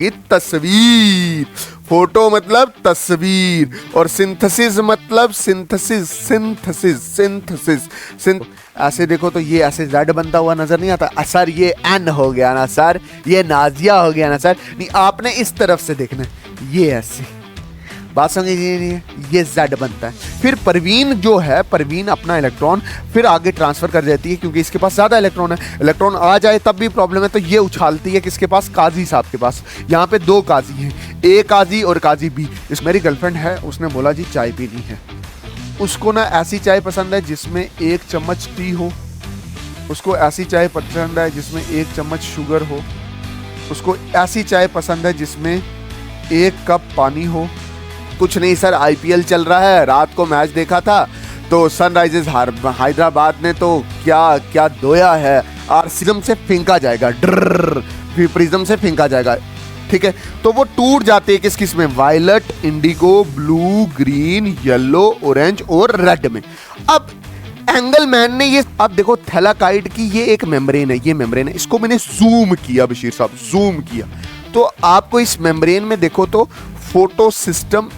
ये तस्वीर, फोटो मतलब तस्वीर, और सिंथेसिस मतलब सिंथेसिस सिंथेसिस सिंथेसिस। ऐसे देखो तो ये ऐसे जेड बनता हुआ नजर नहीं आता सर, ये एन हो गया ना सर, ये नाजिया हो गया ना सर। नहीं, आपने इस तरफ से देखना है, ये ऐसे बात समझ नहीं है, ये जेड बनता है। फिर परवीन जो है, परवीन अपना इलेक्ट्रॉन फिर आगे ट्रांसफर कर देती है, क्योंकि इसके पास ज्यादा इलेक्ट्रॉन है। इलेक्ट्रॉन आ जाए तब भी प्रॉब्लम है, तो ये उछालती है किसके पास, काजी साहब के पास। यहाँ पे दो काजी हैं, ए काजी और काजी बी। इस मेरी गर्लफ्रेंड है, उसने बोला जी चाय पीनी है। उसको ना ऐसी चाय पसंद है जिसमें 1 चम्मच टी हो, उसको ऐसी चाय पसंद है जिसमें 1 चम्मच शुगर हो, उसको ऐसी चाय पसंद है जिसमें 1 कप पानी हो। कुछ नहीं सर, आईपीएल चल रहा है, रात को मैच देखा था तो सनराइजर्स हैदराबाद ने तो क्या क्या धोया है। आरसीएम से फेंका जाएगा, ड्र प्रिज्म से फेंका जाएगा, ठीक है। तो वो टूट जाते हैं किस किस में, violet, indigo, blue, green, yellow, orange और रेड में। अब एंगलमैन ने ये, अब देखो थैलाकाइड की ये एक मेम्ब्रेन है, ये मेम्ब्रेन है, इसको मैंने जूम किया बशीर साहब, जूम किया तो आपको इस मेम्ब्रेन में देखो तो फोटो सिस्टम।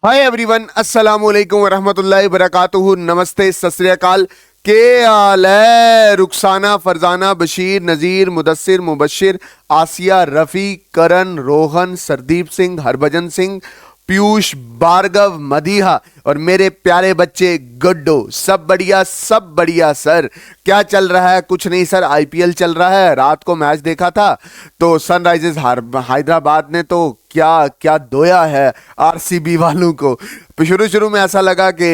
हाय एवरीवन, अस्सलाम वालेकुम वरहमतुल्लाहि वबरकातुहू, नमस्ते, सत श्री अकाल, के हाल है? रुखसाना, फरजाना, बशीर, नज़ीर, मुदस्सिर, मुबशिर, आसिया, रफ़ी, करण, रोहन, सरदीप सिंह, हरभजन सिंह, पीयूष, भार्गव, मदीहा और मेरे प्यारे बच्चे गुड्डो, सब बढ़िया सर। क्या चल रहा है? कुछ नहीं सर, आईपीएल चल रहा है, रात को मैच देखा था तो सनराइजर्स हैदराबाद ने तो क्या क्या धोया है आरसीबी वालों को। शुरू में ऐसा लगा कि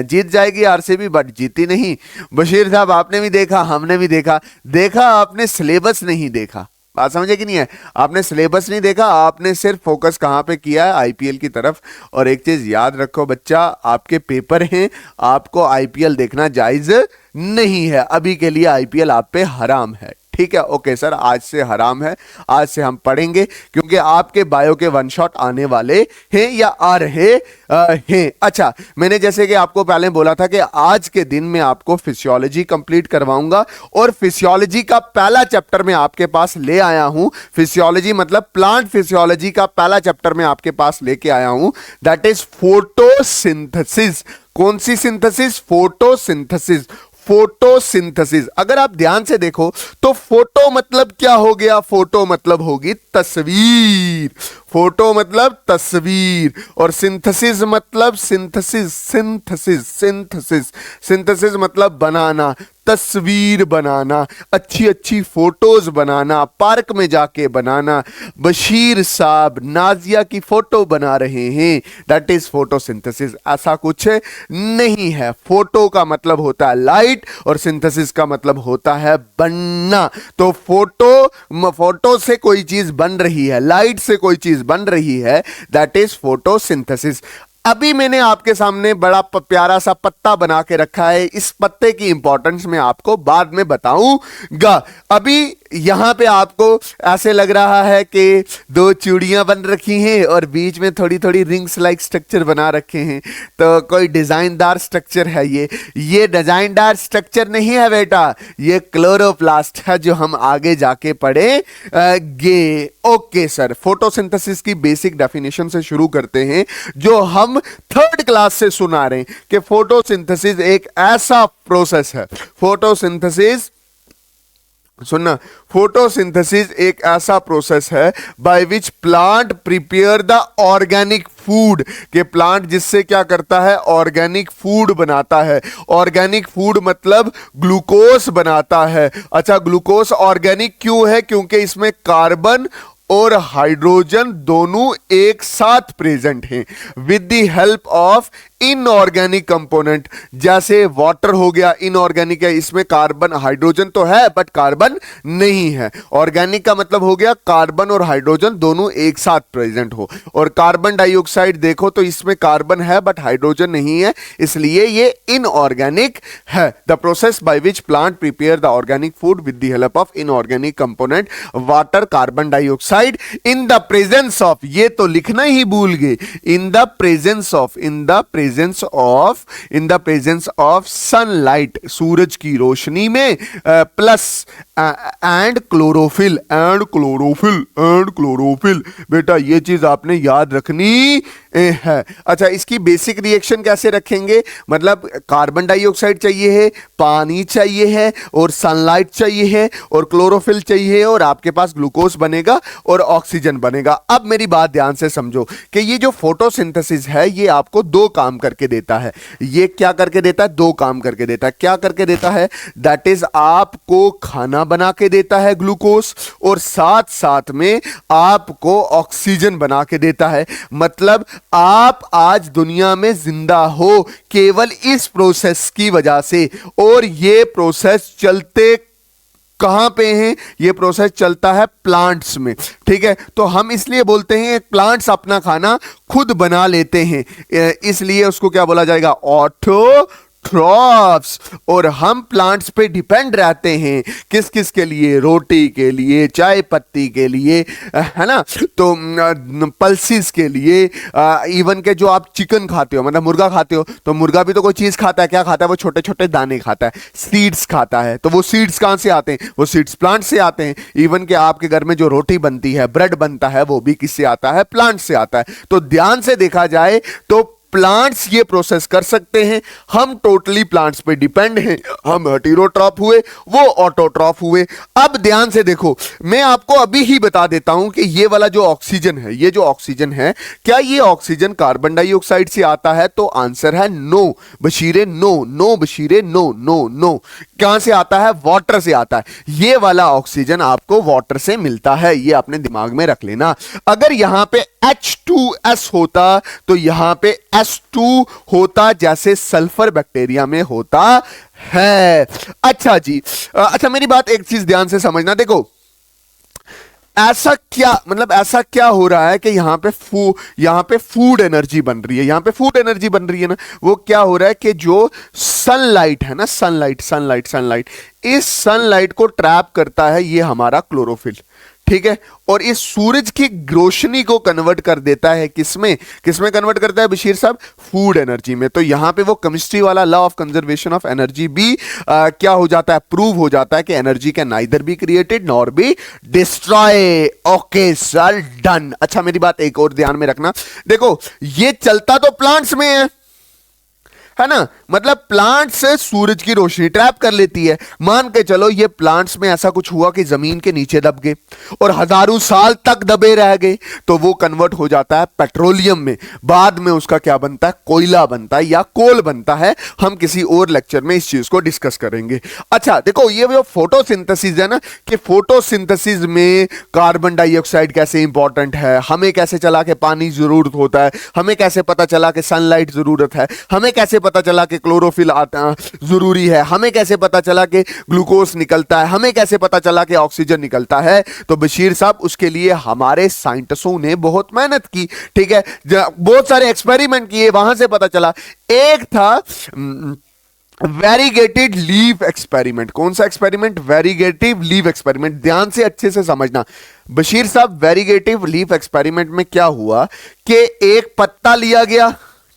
जीत जाएगी आरसीबी, बट जीती नहीं। बशीर साहब आपने भी देखा, हमने भी देखा आपने सिलेबस नहीं देखा, बात समझे कि नहीं है? आपने सिलेबस नहीं देखा, आपने सिर्फ फोकस कहाँ पे किया है, आईपीएल की तरफ। और एक चीज याद रखो बच्चा, आपके पेपर हैं, आपको आईपीएल देखना जायज नहीं है। अभी के लिए आईपीएल आप पे हराम है, ठीक है? ओके सर, आज से हराम है, आज से हम पढ़ेंगे, क्योंकि आपके बायो के वन शॉट आने वाले हैं या आ रहे हैं। अच्छा, मैंने जैसे कि आपको पहले बोला था कि आज के दिन में आपको फिजियोलॉजी कंप्लीट करवाऊंगा, और फिजियोलॉजी का पहला चैप्टर मैं आपके पास ले आया हूं। फिजियोलॉजी मतलब प्लांट फिजियोलॉजी का पहला चैप्टर मैं आपके पास लेके आया हूं, दैट इज फोटोसिंथेसिस। कौन सी सिंथेसिस? फोटोसिंथेसिस। फोटोसिंथेसिस, अगर आप ध्यान से देखो तो फोटो मतलब क्या हो गया? फोटो मतलब होगी तस्वीर, फोटो मतलब तस्वीर, और सिंथेसिस मतलब सिंथेसिस सिंथेसिस सिंथेसिस सिंथेसिस मतलब बनाना, तस्वीर बनाना, अच्छी अच्छी फोटोज बनाना, पार्क में जाके बनाना। बशीर साहब नाजिया की फोटो बना रहे हैं, दैट इज फोटोसिंथेसिस। ऐसा कुछ नहीं है। फोटो का मतलब होता है लाइट और सिंथेसिस का मतलब होता है बनना। तो फोटो से कोई चीज बन रही है, लाइट से कोई चीज बन रही है, दैट इज फोटोसिंथेसिस। अभी मैंने आपके सामने बड़ा प्यारा सा पत्ता बना के रखा है, इस पत्ते की इंपॉर्टेंस मैं आपको बाद में बताऊंगा। अभी यहां पे आपको ऐसे लग रहा है कि 2 चूड़ियां बन रखी हैं और बीच में थोड़ी थोड़ी रिंग्स लाइक स्ट्रक्चर बना रखे हैं, तो कोई डिजाइनदार स्ट्रक्चर है ये डिजाइनदार स्ट्रक्चर नहीं है बेटा, ये क्लोरोप्लास्ट है जो हम आगे जाके पढ़ेंगे। ओके सर, फोटोसिंथेसिस की बेसिक डेफिनेशन से शुरू करते हैं जो हम 3rd क्लास से सुना रहे हैं कि फोटोसिंथेसिस एक ऐसा प्रोसेस है। फोटोसिंथेसिस सुनना, फोटोसिंथेसिस एक ऐसा प्रोसेस है bye which plant prepare the organic food, के प्लांट जिससे क्या करता है? ऑर्गेनिक फूड बनाता है। ऑर्गेनिक फूड मतलब ग्लूकोज बनाता है। अच्छा, ग्लूकोज ऑर्गेनिक क्यों है? क्योंकि इसमें कार्बन और हाइड्रोजन दोनों एक साथ प्रेजेंट हैं with the help of inorganic component. जैसे वाटर हो गया, इनऑर्गेनिक है, इसमें कार्बन हाइड्रोजन तो है बट कार्बन नहीं है। ऑर्गेनिक का मतलब हो गया कार्बन और हाइड्रोजन दोनों एक साथ प्रेजेंट हो। और कार्बन डाइऑक्साइड देखो तो इसमें कार्बन है बट हाइड्रोजन नहीं है, इसलिए ये इनऑर्गेनिक है। The process by which plant prepare the organic food with the help of inorganic component water, carbon dioxide dioxide in the presence of, ये तो लिखना ही भूल गए, in the presence of sunlight, सूरज की रोशनी में, प्लस एंड क्लोरोफिल, बेटा ये चीज आपने याद रखनी है। अच्छा, इसकी बेसिक रिएक्शन कैसे रखेंगे, मतलब कार्बन डाइऑक्साइड चाहिए है, पानी चाहिए है, और सनलाइट चाहिए है, और क्लोरोफिल चाहिए, और आपके पास ग्लूकोज बनेगा और ऑक्सीजन बनेगा। अब मेरी बात ध्यान से समझो कि ये जो फोटोसिंथेसिस है ये आपको दो काम करके देता है। ये क्या करके देता है? दो काम करके देता है। क्या करके देता है? दैट इज आपको खाना बना के देता है ग्लूकोज, और साथ साथ में आपको ऑक्सीजन बना के देता है। मतलब आप आज दुनिया में जिंदा हो केवल इस प्रोसेस की वजह से, और ये प्रोसेस चलते कहां पे हैं? ये प्रोसेस चलता है प्लांट्स में, ठीक है। तो हम इसलिए बोलते हैं प्लांट्स अपना खाना खुद बना लेते हैं, इसलिए उसको क्या बोला जाएगा? ऑटोट्रॉफ्स। और हम प्लांट्स पे डिपेंड रहते हैं किस किस के लिए? रोटी के लिए, चाय पत्ती के लिए, है ना, तो पल्सिस के लिए, इवन के जो आप चिकन खाते हो, मतलब मुर्गा खाते हो, तो मुर्गा भी तो कोई चीज खाता है। क्या खाता है? वो छोटे छोटे दाने खाता है, सीड्स खाता है। तो वो सीड्स कहां से आते हैं? वो सीड्स प्लांट से आते हैं। इवन के आपके घर में जो रोटी बनती है, ब्रेड बनता है, वो भी किससे आता है? प्लांट से आता है। तो ध्यान से देखा जाए तो प्लांट्स ये प्रोसेस कर सकते हैं, हम टोटली प्लांट्स पे डिपेंड हैं। हम हेटेरोट्रॉफ हुए, वो ऑटोट्रॉफ हुए। अब ध्यान से देखो, मैं आपको अभी ही बता देता हूं कि ये वाला जो ऑक्सीजन है, ये जो ऑक्सीजन है, क्या ये ऑक्सीजन कार्बन डाइऑक्साइड से आता है? तो आंसर है नो बशीरे, नो बशीरे, नो। कहां से आता है? वाटर से आता है। ये वाला ऑक्सीजन आपको वाटर से मिलता है, ये अपने दिमाग में रख लेना। अगर यहां पे H2S होता तो यहां पे S2 होता, जैसे सल्फर बैक्टीरिया में होता है। अच्छा जी, अच्छा मेरी बात एक चीज ध्यान से समझना। देखो ऐसा क्या, मतलब ऐसा क्या हो रहा है कि यहां पे फूड एनर्जी बन रही है, यहां पे फूड एनर्जी बन रही है ना। वो क्या हो रहा है कि जो सनलाइट है ना, सनलाइट, इस सनलाइट को ट्रैप करता है ये हमारा क्लोरोफिल, ठीक है। और इस सूरज की रोशनी को कन्वर्ट कर देता है किसमें कन्वर्ट करता है बशीर साहब? फूड एनर्जी में। तो यहां पे वो केमिस्ट्री वाला law of conservation of energy भी क्या हो जाता है? प्रूव हो जाता है कि energy can neither be created nor be destroy. Okay sir, done. अच्छा मेरी बात एक और ध्यान में रखना, देखो ये चलता तो प्लांट्स में है ना, मतलब प्लांट से सूरज की रोशनी ट्रैप कर लेती है। मान के चलो ये प्लांट्स में ऐसा कुछ हुआ कि जमीन के नीचे दब गए और हजारों साल तक दबे रह गए, तो वो कन्वर्ट हो जाता है पेट्रोलियम में। बाद में उसका क्या बनता है? कोयला बनता है या कोल बनता है। हम किसी और लेक्चर में इस चीज को डिस्कस करेंगे। अच्छा देखो, ये जो फोटोसिंथेसिस है ना, कि फोटोसिंथेसिस में कार्बन डाइऑक्साइड कैसे इंपॉर्टेंट है, हमें कैसे चला कि पानी जरूरत होता है, हमें कैसे पता चला कि सनलाइट जरूरत है, हमें कैसे पता चला कि क्लोरोफिल आता जरूरी है, हमें कैसे पता चला कि ग्लूकोज निकलता है, हमें कैसे पता चला कि ऑक्सीजन निकलता है? तो बशीर साहब उसके लिए हमारे साइंटिस्टों ने बहुत मेहनत की, ठीक है, बहुत सारे एक्सपेरिमेंट किए, वहां से पता चला। एक था वेरीगेटेड लीफ एक्सपेरिमेंट। कौन सा एक्सपेरिमेंट? वेरीगेटिव leaf experiment. ध्यान से अच्छे से समझना बशीर साहब, वेरीगेटिव लीफ एक्सपेरिमेंट में क्या हुआ कि एक पत्ता लिया गया,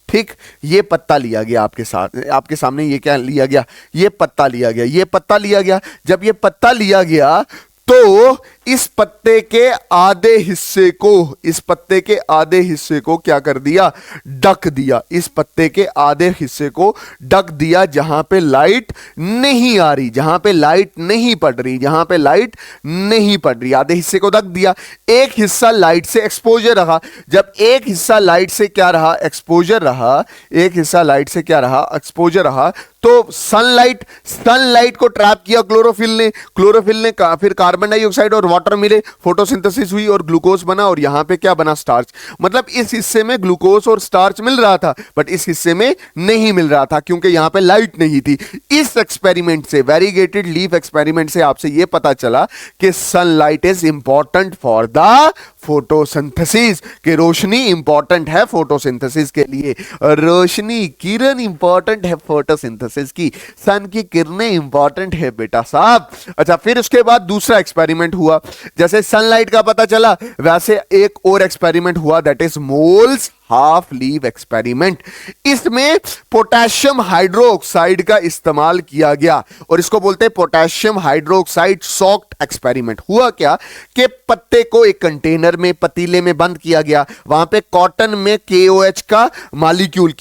ठीक, ये पत्ता लिया गया आपके सामने, ये क्या लिया गया? ये पत्ता लिया गया, ये पत्ता लिया गया। जब ये पत्ता लिया गया तो इस पत्ते के आधे हिस्से को क्या कर दिया? ढक दिया। इस पत्ते के आधे हिस्से को ढक दिया, जहां पे लाइट नहीं आ रही, जहां पे लाइट नहीं पड़ रही, आधे हिस्से को ढक दिया। एक हिस्सा लाइट से एक्सपोजर रहा। जब एक हिस्सा लाइट से क्या रहा? एक्सपोजर रहा, तो सनलाइट को ट्रैप किया क्लोरोफिल ने फिर कार्बन डाइऑक्साइड और वाटर मिले, फोटोसिंथेसिस हुई और ग्लूकोज बना, और यहां पे क्या बना? स्टार्च। मतलब इस हिस्से में ग्लूकोज और स्टार्च मिल रहा था, बट इस हिस्से में नहीं मिल रहा था क्योंकि यहां पे लाइट नहीं थी। इस एक्सपेरिमेंट से, वेरीगेटेड लीफ एक्सपेरिमेंट से आपसे यह पता चला कि sunlight is important for the photosynthesis, कि रोशनी इंपॉर्टेंट है फोटोसिंथेसिस के लिए, रोशनी, किरण इंपॉर्टेंट है फोटोसिंथेसिस फोटोसिंथेसिस की। सन की किरणें इंपॉर्टेंट है बेटा साहब। अच्छा, फिर उसके बाद दूसरा एक्सपेरिमेंट हुआ। जैसे सनलाइट का पता चला, वैसे एक और एक्सपेरिमेंट हुआ, that is moles half leave experiment. इसमें पोटेशियम हाइड्रोक्साइड का इस्तेमाल किया गया और इसको बोलते हैं पोटेशियम हाइड्रोक्साइड सॉक्ड एक्सपेरिमेंट। हुआ क्या कि पत्ते को एक कंटेनर में, पतीले में बंद किया गया। वहां पे कॉटन में KOH का मॉलिक्यूल,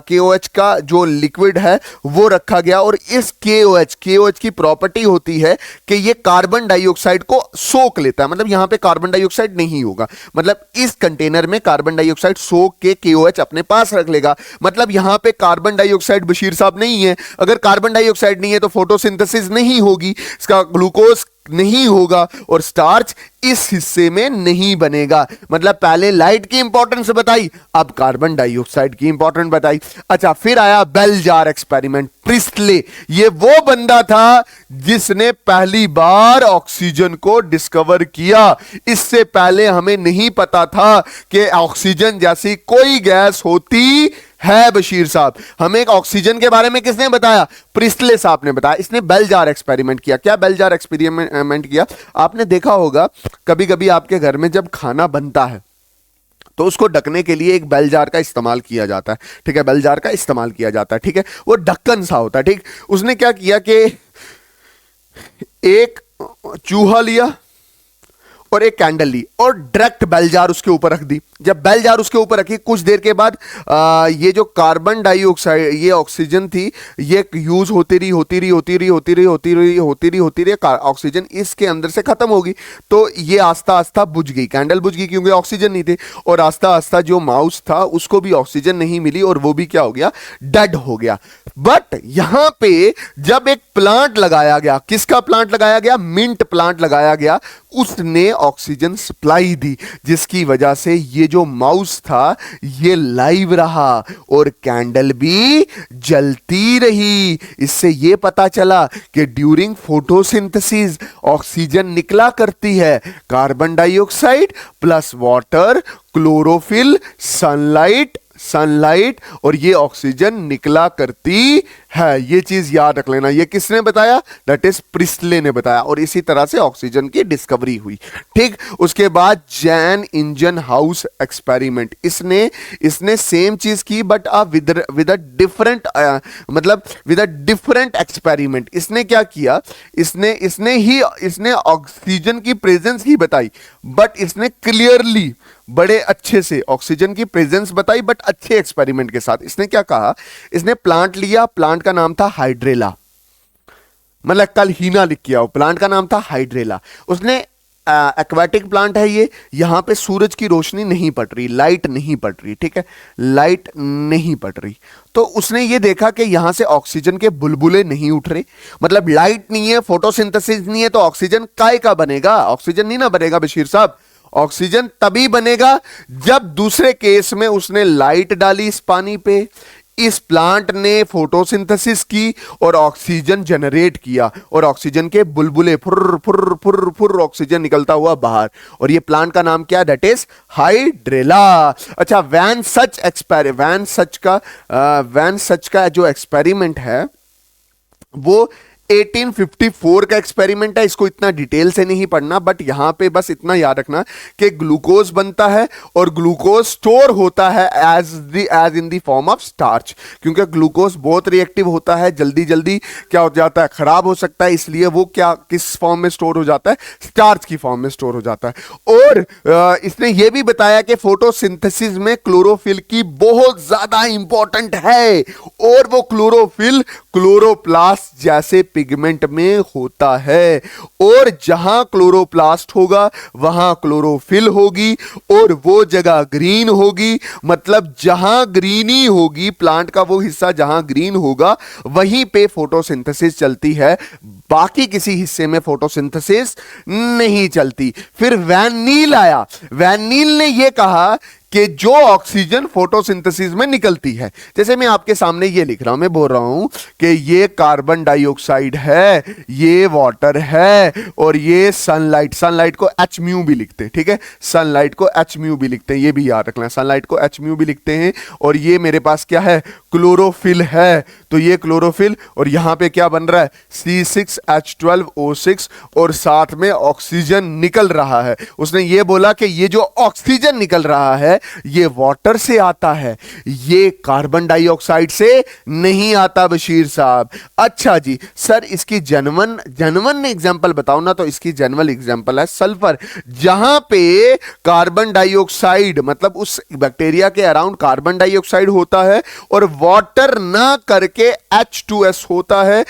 KOH का जो लिक्विड है वो रखा गया और इस KOH की प्रॉपर्टी होती है कि ये कार्बन डाइऑक्साइड को सोख लेता है। मतलब यहां पे कार्बन डाइऑक्साइड नहीं होगा, मतलब इस कंटेनर में कार्बन डाइऑक्साइड सोख के KOH अपने पास रख लेगा। मतलब यहां पे कार्बन डाइऑक्साइड बशीर साहब नहीं है। अगर कार्बन डाइऑक्साइड नहीं है तो फोटोसिंथेसिस नहीं होगी, इसका ग्लूकोज नहीं होगा और स्टार्च इस हिस्से में नहीं बनेगा। मतलब पहले लाइट की इंपॉर्टेंस बताई, अब कार्बन डाइऑक्साइड की इंपॉर्टेंस बताई। अच्छा, फिर आया बेल जार एक्सपेरिमेंट। प्रिस्टले, ये वो बंदा था जिसने पहली बार ऑक्सीजन को डिस्कवर किया। इससे पहले हमें नहीं पता था कि ऑक्सीजन जैसी कोई गैस होती है बशीर साहब। हमें एक ऑक्सीजन के बारे में किसने बताया? प्रिस्टले साहब ने बताया। इसने बेल जार एक्सपेरिमेंट किया। क्या बेल जार एक्सपेरिमेंट किया? आपने देखा होगा कभी कभी आपके घर में जब खाना बनता है तो उसको ढकने के लिए एक बेल जार का इस्तेमाल किया जाता है। ठीक है, बेल जार का इस्तेमाल किया जाता है। ठीक है, वो ढक्कन सा होता है। ठीक, उसने क्या किया कि एक चूहा लिया और एक कैंडल ली और डायरेक्ट बेल जार उसके ऊपर रख दी। जब बेल जार उसके ऊपर रखी, कुछ देर के बाद ये जो कार्बन डाइऑक्साइड, ये ऑक्सीजन थी, ये यूज होती रही, ऑक्सीजन इसके अंदर से खत्म होगी। तो ये आस्ता आस्ता बुझ गई, कैंडल बुझ गई क्योंकि ऑक्सीजन नहीं थे। और आस्ता आस्ता जो माउस था उसको भी ऑक्सीजन नहीं मिली और वो भी क्या हो गया? डेड हो गया। बट यहां पे जब एक प्लांट लगाया गया, किसका प्लांट लगाया गया? मिंट प्लांट लगाया गया। उसने ऑक्सीजन सप्लाई दी, जिसकी वजह से ये जो माउस था ये लाइव रहा और कैंडल भी जलती रही। इससे ये पता चला कि ड्यूरिंग फोटोसिंथेसिस ऑक्सीजन निकला करती है carbon dioxide plus water, chlorophyll, sunlight और ये ऑक्सीजन निकला करती है। ये चीज याद रख लेना। ये किसने बताया? दैट इज प्रिस्टले ने बताया। और इसी तरह से ऑक्सीजन की डिस्कवरी हुई। ठीक, उसके बाद जैन इंजन हाउस एक्सपेरिमेंट, इसने सेम चीज की but with a different experiment. इसने क्या किया? इसने ऑक्सीजन की प्रेजेंस ही बताई, बट इसने क्लियरली बड़े अच्छे से ऑक्सीजन की प्रेजेंस बताई, बट अच्छे एक्सपेरिमेंट के साथ। इसने क्या कहा? इसने प्लांट लिया, प्लांट का नाम था हाइड्रेला, मतलब कल हीना लिख किया हो, प्लांट का नाम था हाइड्रेला। उसने एक्वाटिक प्लांट है ये, यहां पे सूरज की रोशनी नहीं पड़ रही, लाइट नहीं पड़ रही। ठीक है, लाइट नहीं पड़ रही। तो उसने ये देखा कि यहां से ऑक्सीजन के बुलबुले नहीं उठ रहे, मतलब लाइट नहीं है, फोटोसिंथेसिस नहीं है, तो ऑक्सीजन काय का बनेगा? ऑक्सीजन नहीं ना बनेगा बशीर साहब। ऑक्सीजन तभी बनेगा जब दूसरे केस में उसने लाइट डाली इस पानी पे, इस प्लांट ने फोटोसिंथेसिस की और ऑक्सीजन जनरेट किया और ऑक्सीजन के बुलबुले फुर फुर फुर फुर ऑक्सीजन निकलता हुआ बाहर। और ये प्लांट का नाम क्या है? That is hydrilla. अच्छा, वैन सच का जो एक्सपेरिमेंट है वो 1854 का एक्सपेरिमेंट है। इसको इतना डिटेल से नहीं पढ़ना, बट यहां पे बस इतना याद रखना कि ग्लूकोज बनता है और ग्लूकोज स्टोर होता है as in the form of starch, क्योंकि ग्लूकोज बहुत रिएक्टिव होता है, जल्दी जल्दी क्या हो जाता है? खराब हो सकता है। इसलिए वो क्या किस फॉर्म में स्टोर हो जाता है? स्टार्च की फॉर्म में स्टोर हो जाता है। और इसने यह भी बताया कि फोटोसिंथेसिस में क्लोरोफिल की बहुत ज्यादा इंपॉर्टेंट है और वो क्लोरोफिल क्लोरोप्लास्ट जैसे पिगमेंट में होता है। और जहां क्लोरोप्लास्ट होगा वहां क्लोरोफिल होगी और वो जगह ग्रीन होगी। मतलब जहां ग्रीनी होगी, प्लांट का वो हिस्सा जहां ग्रीन होगा वहीं पे फोटोसिंथेसिस चलती है। बाकी किसी हिस्से में फोटोसिंथेसिस नहीं चलती। फिर वैन नील आया। वैन नील ने यह कहा कि जो ऑक्सीजन फोटोसिंथेसिस में निकलती है, जैसे मैं आपके सामने ये लिख रहा हूं, मैं बोल रहा हूं कि ये कार्बन डाइऑक्साइड है, ये वाटर है, और ये सनलाइट। सनलाइट को एच म्यू भी लिखते हैं, ठीक है, सनलाइट को एच म्यू भी लिखते हैं, ये भी याद रखना, सनलाइट को एच म्यू भी लिखते हैं। और ये मेरे पास क्या है, क्लोरोफिल है, तो ये क्लोरोफिल, और यहां पे क्या बन रहा है, C6H12O6, और साथ में ऑक्सीजन निकल रहा है। उसने ये बोला कि ये जो ऑक्सीजन निकल रहा है ये वाटर से आता है, ये कार्बन डाइऑक्साइड से नहीं आता बशीर साहब। अच्छा जी सर, इसकी जनवन एग्जांपल बताओ ना, तो इसकी जनरल एग्जांपल है सल्फर। जहां पे कार्बन डाइऑक्साइड मतलब उस बैक्टीरिया के अराउंड कार्बन डाइऑक्साइड होता है और वाटर ना करके H2S होता है,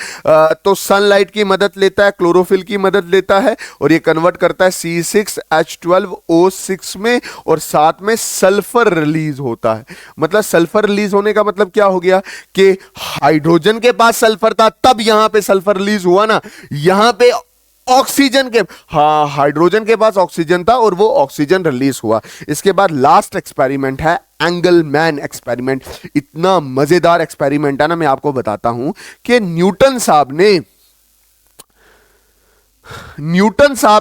तो सनलाइट की मदद लेता है, क्लोरोफिल की मदद लेता है, और ये कन्वर्ट करता है C6H12O6 में, और साथ में सल्फर रिलीज होता है। मतलब सल्फर रिलीज होने का मतलब क्या हो गया कि हाइड्रोजन के पास सल्फर था, तब यहां पे सल्फर रिलीज हुआ ना, यहां पे ऑक्सीजन के, हाँ, हाइड्रोजन के पास ऑक्सीजन था और वो ऑक्सीजन रिलीज हुआ। इसके बाद लास्ट एक्सपेरिमेंट है एंगलमैन एक्सपेरिमेंट। इतना मजेदार एक्सपेरिमेंट है ना, मैं आपको बताता हूं कि न्यूटन साहब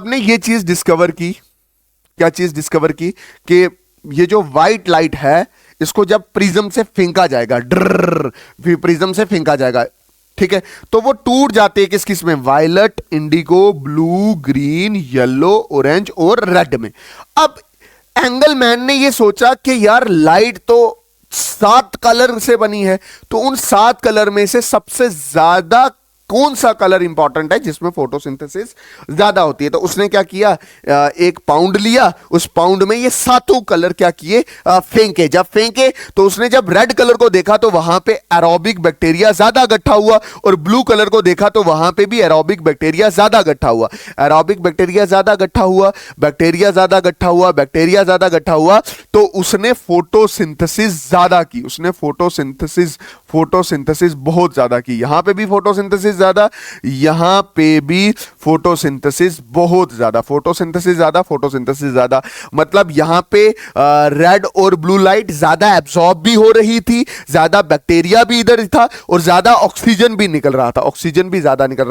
ने ये चीज डिस्कवर की। क्या चीज डिस्कवर की कि ये जो व्हाइट लाइट है इसको जब प्रिज्म से फेंका जाएगा, प्रिज्म से फेंका जाएगा, ठीक है, तो वो टूट जाते हैं किस किस में, violet, indigo, blue, green, yellow, orange और रेड में। अब एंगलमैन ने ये सोचा कि यार लाइट तो 7 कलर से बनी है, तो उन 7 कलर में से सबसे ज्यादा कौन सा कलर इंपॉर्टेंट है जिसमें फोटोसिंथेसिस ज्यादा होती है। तो उसने क्या किया, एक पाउंड लिया, उस पाउंड में ये 7 कलर क्या किए, फेंके। जब फेंके तो उसने जब रेड कलर को देखा तो वहां पे एरोबिक बैक्टीरिया ज्यादा इकट्ठा हुआ, और ब्लू कलर को देखा तो वहां पे भी एरोबिक बैक्टीरिया ज्यादा इकट्ठा हुआ। एरोबिक बैक्टीरिया ज्यादा इकट्ठा हुआ, बैक्टीरिया ज्यादा इकट्ठा हुआ, बैक्टीरिया ज्यादा इकट्ठा हुआ, तो उसने फोटोसिंथेसिस ज्यादा की। उसने फोटोसिंथेसिस बहुत ज्यादा की। यहां पे भी फोटोसिंथेसिस ज्यादा, यहां पे भी फोटोसिंथेसिस बहुत ज्यादा, फोटोसिंथेसिस ज्यादा। मतलब यहां पे रेड और ब्लू लाइट ज्यादा एब्सॉर्ब भी हो रही थी, ज्यादा बैक्टीरिया भी इधर था, और ज्यादा ऑक्सीजन भी निकल रहा था, ऑक्सीजन भी ज्यादा निकल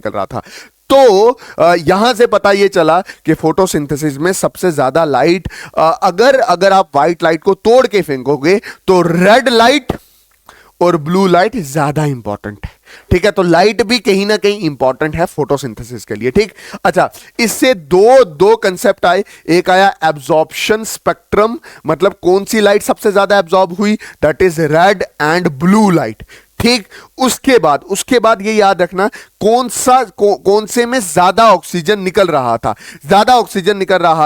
रहा था। तो यहां से पता यह चला कि फोटोसिंथेसिस में सबसे ज्यादा लाइट, अगर आप व्हाइट लाइट को तोड़ के फेंकोगे तो रेड लाइट और ब्लू लाइट ज्यादा इंपॉर्टेंट है, ठीक है। तो लाइट भी कहीं ना कहीं इंपॉर्टेंट है फोटोसिंथेसिस के लिए, ठीक। अच्छा, इससे दो कंसेप्ट आए। एक आया एब्जॉर्प्शन स्पेक्ट्रम, मतलब कौन सी लाइट सबसे ज्यादा एब्जॉर्ब हुई, that is red and blue light, ठीक। उसके बाद ये याद रखना कौन से में ज्यादा ऑक्सीजन निकल रहा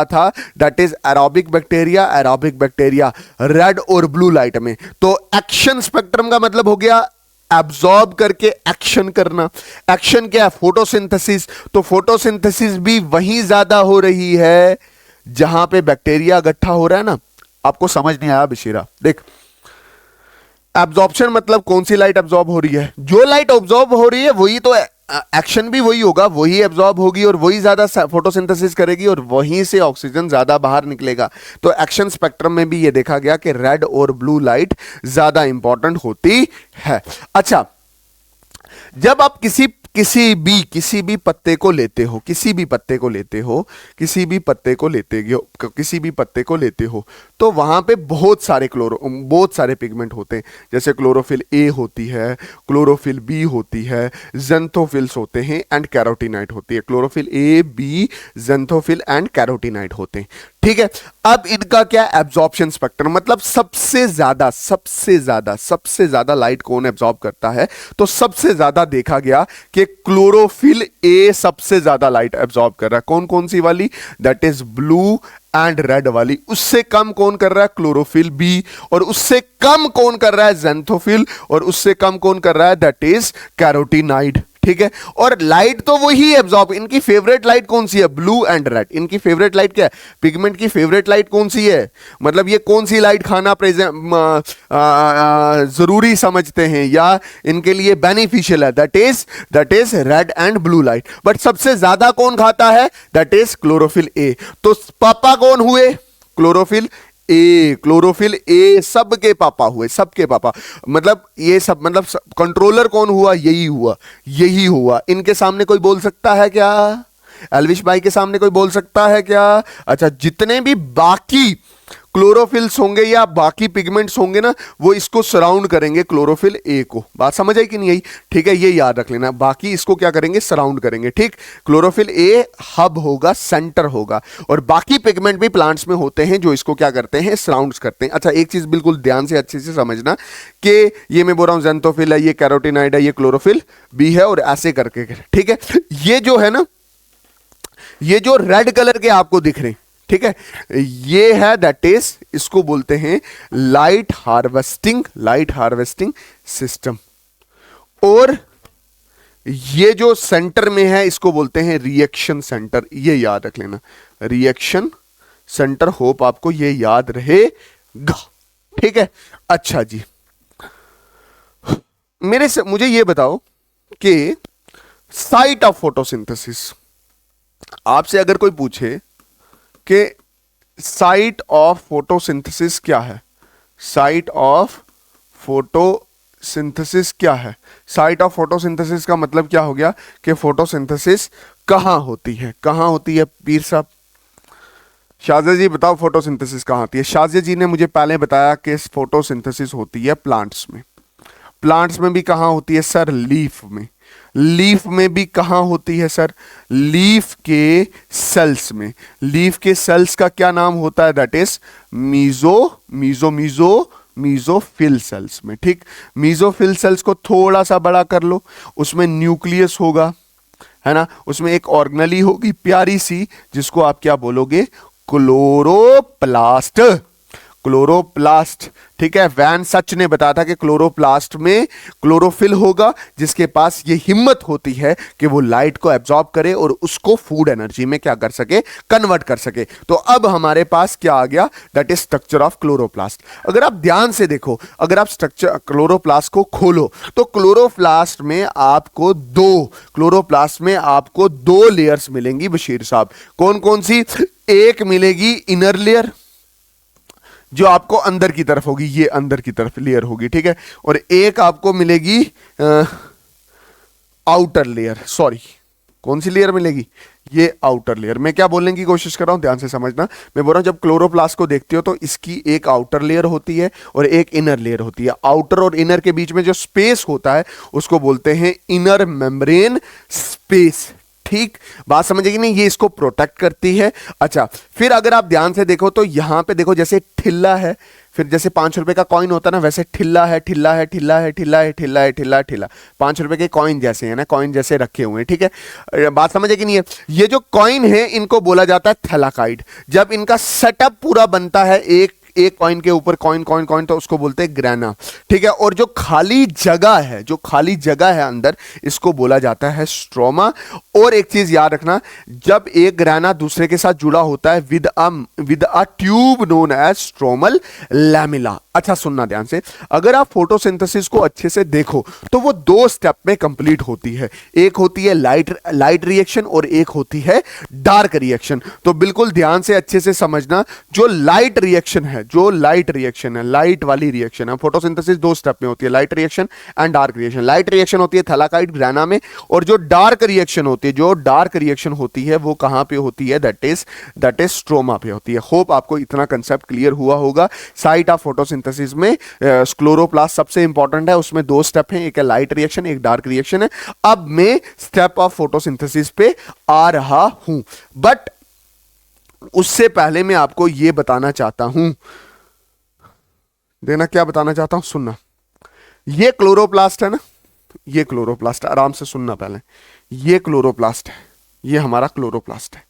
था, that is aerobic bacteria red और ब्लू लाइट में। तो एक्शन स्पेक्ट्रम का मतलब हो गया एब्जॉर्ब करके एक्शन करना। एक्शन क्या है, फोटोसिंथेसिस। तो फोटोसिंथेसिस भी वहीं ज्यादा हो रही है जहां पे बैक्टीरिया इकट्ठा हो रहा है ना। आपको समझ नहीं आया बिशीरा, देख, एब्जॉर्प्शन मतलब कौन सी लाइट एब्जॉर्ब हो रही है, जो लाइट एब्जॉर्ब हो रही है वही तो एक्शन भी वही होगा, वही एब्जॉर्ब होगी और वही ज्यादा फोटोसिंथेसिस करेगी और वहीं से ऑक्सीजन ज्यादा बाहर निकलेगा। तो एक्शन स्पेक्ट्रम में भी ये देखा गया कि रेड और ब्लू लाइट ज्यादा इंपॉर्टेंट होती है। अच्छा, जब आप किसी भी पत्ते को लेते हो तो वहां पे बहुत सारे पिगमेंट होते हैं। जैसे क्लोरोफिल ए होती है, क्लोरोफिल बी होती है, ज़ेंथोफिल्स होते हैं एंड कैरोटीनाइड होती है। Chlorophyll A, B, xanthophyll and carotenoid होते हैं, ठीक है। अब इनका क्या, एब्जॉर्प्शन स्पेक्ट्रम, मतलब सबसे ज्यादा लाइट कौन एब्जॉर्ब करता है। तो सबसे ज्यादा देखा गया कि क्लोरोफिल ए सबसे ज्यादा लाइट एब्जॉर्ब कर रहा है। कौन कौन सी वाली, that is blue and red वाली। उससे कम कौन कर रहा है, क्लोरोफिल बी, और उससे कम कौन कर रहा है, ज़ेंथोफिल, और उससे कम कौन कर रहा है, दैट इज कैरोटीनाइड, ठीक है। और लाइट तो वही एब्जॉर्ब, इनकी फेवरेट लाइट कौन सी है? Blue and red. इनकी फेवरेट लाइट क्या है? पिगमेंट की फेवरेट लाइट कौन सी है? मतलब ये कौन सी लाइट खाना जरूरी समझते हैं या इनके लिए बेनिफिशियल है? That is red and blue light. But सबसे ज्यादा कौन खाता है? That is chlorophyll A. तो पापा कौन हुए? Chlorophyll A. क्लोरोफिल ए सबके पापा हुए, सबके पापा। मतलब ये सब, मतलब कंट्रोलर कौन हुआ? यही हुआ, यही हुआ। इनके सामने कोई बोल सकता है क्या? एल्विश भाई के सामने कोई बोल सकता है क्या? अच्छा, जितने भी बाकी क्लोरोफिल्स होंगे या बाकी पिगमेंट्स होंगे ना, वो इसको सराउंड करेंगे क्लोरोफिल ए को। बात समझ आई कि नहीं आई? ठीक है, ये याद रख लेना। बाकी इसको क्या करेंगे? सराउंड करेंगे। ठीक, क्लोरोफिल ए हब होगा, सेंटर होगा, और बाकी पिगमेंट भी प्लांट्स में होते हैं जो इसको क्या करते हैं? सराउंड्स करते हैं। अच्छा, एक चीज बिल्कुल ध्यान से अच्छे से समझना कि ये मैं बोल रहा हूं ज़ेंथोफिल है, ये कैरोटिनॉइड है, ये क्लोरोफिल बी है, और ऐसे करके। ठीक है, ये जो है ना, ये जो रेड कलर के आपको दिख रहे हैं, ठीक है, ये है दैट इज, इसको बोलते हैं लाइट हार्वेस्टिंग सिस्टम। और ये जो सेंटर में है इसको बोलते हैं रिएक्शन सेंटर। ये याद रख लेना, रिएक्शन सेंटर। होप आपको ये याद रहेगा। ठीक है, अच्छा जी, मुझे ये बताओ कि साइट ऑफ फोटोसिंथेसिस, आपसे अगर कोई पूछे कि साइट ऑफ फोटोसिंथेसिस क्या है, साइट ऑफ फोटोसिंथेसिस क्या है? साइट ऑफ फोटोसिंथेसिस का मतलब क्या हो गया कि फोटोसिंथेसिस कहां होती है? कहां होती है पीर साहब? शाजिया जी बताओ, फोटोसिंथेसिस कहां होती है? शाजिया जी ने मुझे पहले बताया कि फोटोसिंथेसिस होती है प्लांट्स में। प्लांट्स में भी कहां होती है सर? लीफ में। लीफ में भी कहां होती है सर? लीफ के सेल्स में। लीफ के सेल्स का क्या नाम होता है? दैट इज मीजोफिल सेल्स में। ठीक, मीजोफिल सेल्स को थोड़ा सा बड़ा कर लो, उसमें न्यूक्लियस होगा, है ना, उसमें एक ऑर्गेनेली होगी प्यारी सी, जिसको आप क्या बोलोगे? क्लोरोप्लास्ट। क्लोरोप्लास्ट, ठीक है। वैन सच ने बताया था कि क्लोरोप्लास्ट में क्लोरोफिल होगा, जिसके पास ये हिम्मत होती है कि वो लाइट को एब्जॉर्ब करे और उसको फूड एनर्जी में क्या कर सके? कन्वर्ट कर सके। तो अब हमारे पास क्या आ गया? That is structure of chloroplast. अगर आप ध्यान से देखो, अगर आप स्ट्रक्चर क्लोरोप्लास्ट को खोलो, तो क्लोरोप्लास्ट में आपको दो लेयर्स मिलेंगी बशीर साहब। कौन कौन सी? एक मिलेगी इनर लेयर, जो आपको अंदर की तरफ होगी, ये अंदर की तरफ लेयर होगी, ठीक है। और एक आपको मिलेगी आउटर लेयर। सॉरी, कौन सी लेयर मिलेगी? ये आउटर लेयर। मैं क्या बोलने की कोशिश कर रहा हूं, ध्यान से समझना। मैं बोल रहा हूं जब क्लोरोप्लास्ट को देखते हो तो इसकी एक आउटर लेयर होती है और एक इनर लेयर होती है। आउटर और इनर के बीच में जो स्पेस होता है उसको बोलते हैं इनर मेम्ब्रेन स्पेस। ठीक, बात समझेगी नहीं? ये इसको प्रोटेक्ट करती है। अच्छा, फिर अगर आप ध्यान से देखो तो यहां पे देखो, जैसे ठिल्ला है, फिर जैसे 5 रुपए का कॉइन होता है ना, वैसे ठिल्ला है, ठिल्ला है, ठिल्ला है, ठिल्ला है, ठिल्ला है, ठिल्ला ठिल्ला। 5 रुपए के कॉइन जैसे है ना, कॉइन जैसे रखे हुए हैं, ठीक है। बात समझ कि नहीं है? ये जो कॉइन है इनको बोला जाता है थैलाकाइड। जब इनका सेटअप पूरा बनता है, एक कॉइन के ऊपर कॉइन कॉइन कॉइन, तो उसको बोलते हैं ग्रेना, ठीक है। और जो खाली जगह है अंदर, इसको बोला जाता है स्ट्रोमा। और एक चीज याद रखना, जब एक ग्रेना दूसरे के साथ जुड़ा होता है with a tube known as stromal lamella. अच्छा सुनना ध्यान से, अगर आप फोटोसिंथेसिस को अच्छे से देखो तो वो 2 स्टेप में कंप्लीट होती है। एक होती है लाइट रिएक्शन और एक होती है डार्क रिएक्शन। तो बिल्कुल ध्यान से अच्छे से समझना, जो लाइट रिएक्शन है, लाइट वाली रिएक्शन है, फोटोसिंथेसिस 2 स्टेप में होती है, light reaction and dark reaction. Light reaction होती है थैलाकाइड ग्रेना में, और जो डार्क रिएक्शन होती है वो कहां पे होती है? दैट इज स्ट्रोमा पे होती है। होप आपको इतना कंसेप्ट क्लियर हुआ होगा। साइट ऑफ फोटोसिंथेसिस में क्लोरोप्लास्ट सबसे इंपॉर्टेंट है, उसमें 2 स्टेप हैं, एक है लाइट रिएक्शन, एक डार्क रिएक्शन है। अब मैं स्टेप ऑफ फोटोसिंथेसिस पे आ रहा हूं, बट उससे पहले मैं आपको यह बताना चाहता हूं, क्या बताना चाहता हूं, सुनना। ये क्लोरोप्लास्ट है ना, ये क्लोरोप्लास्ट, आराम से सुनना पहले। ये क्लोरोप्लास्ट है, ये हमारा क्लोरोप्लास्ट है।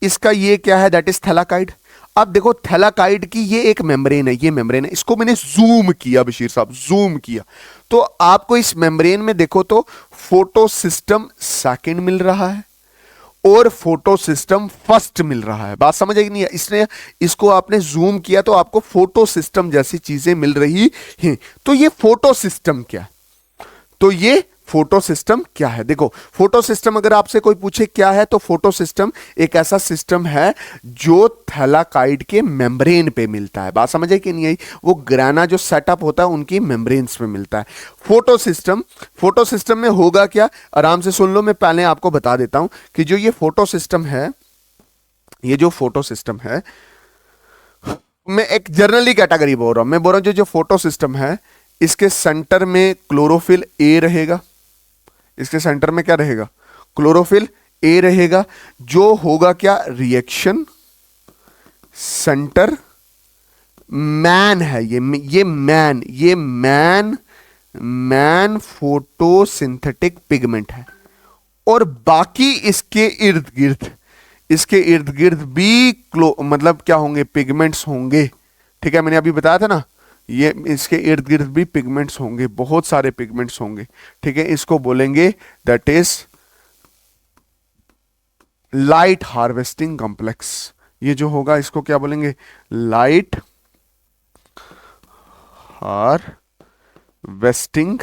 इसका ये क्या है? That is thylakoid. अब देखो थैलाकाइड की ये एक मेम्ब्रेन है, ये मेम्ब्रेन है, इसको मैंने जूम किया बशीर साहब, जूम किया, तो आपको इस मेम्ब्रेन में देखो तो फोटो सिस्टम सेकंड मिल रहा है और फोटो सिस्टम फर्स्ट मिल रहा है। बात समझ आई नहीं है? इसने इसको आपने जूम किया तो आपको फोटो सिस्टम जैसी चीजें मिल रही हैं। तो ये फोटो सिस्टम क्या, तो ये फोटो सिस्टम क्या है? देखो फोटो सिस्टम अगर आपसे कोई पूछे क्या है, तो फोटो सिस्टम एक ऐसा सिस्टम है जो थैलाकाइड के मेम्ब्रेन पे मिलता है। बात समझ आई कि नहीं आई? वो ग्राना जो सेटअप होता है उनकी मेम्ब्रेन्स में मिलता है फोटो सिस्टम। फोटो सिस्टम में होगा क्या, आराम से सुन लो, मैं पहले आपको बता देता हूं कि जो ये फोटो सिस्टम है, ये जो फोटो सिस्टम है, मैं एक जनरली कैटेगरी बोल रहा हूं, मैं बोल रहा हूं जो फोटो सिस्टम है, इसके सेंटर में क्लोरोफिल ए रहेगा, इसके सेंटर में क्या रहेगा, क्लोरोफिल ए रहेगा, जो होगा क्या, रिएक्शन सेंटर मैन है, ये मैन फोटोसिंथेटिक पिगमेंट है। और बाकी इसके इर्द गिर्द भी मतलब क्या होंगे, पिगमेंट्स होंगे। ठीक है, मैंने अभी बताया था ना, ये इसके इर्द गिर्द भी पिगमेंट्स होंगे, बहुत सारे पिगमेंट्स होंगे। ठीक है, इसको बोलेंगे that is light harvesting complex. ये जो होगा इसको क्या बोलेंगे, लाइट हार्वेस्टिंग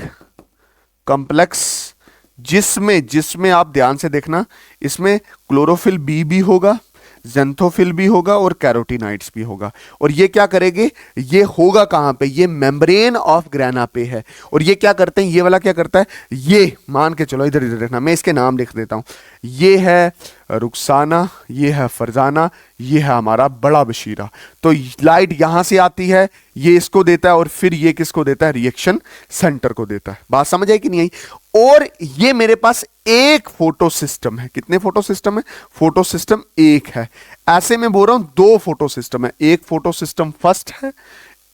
कॉम्प्लेक्स, जिसमें आप ध्यान से देखना, इसमें क्लोरोफिल बी भी होगा, ज़ैंथोफिल भी होगा और कैरोटीनाइड्स भी होगा। और ये क्या करेंगे, ये होगा कहां पे, ये मेम्ब्रेन ऑफ ग्राना पे है। और ये क्या करते हैं, ये वाला क्या करता है, ये मान के चलो, इधर देखना, मैं इसके नाम लिख देता हूं, ये है रुखसाना, ये है फरजाना, ये है हमारा बड़ा बशीरा। तो लाइट यहां से आती है, ये इसको देता है और फिर ये किसको देता है, रिएक्शन सेंटर को देता है। बात समझ आई कि नहीं आई? और ये मेरे पास एक फोटो सिस्टम है, कितने फोटो सिस्टम है, फोटो सिस्टम एक है। ऐसे में बोल रहा हूं दो फोटो सिस्टम है, एक फोटो सिस्टम फर्स्ट है,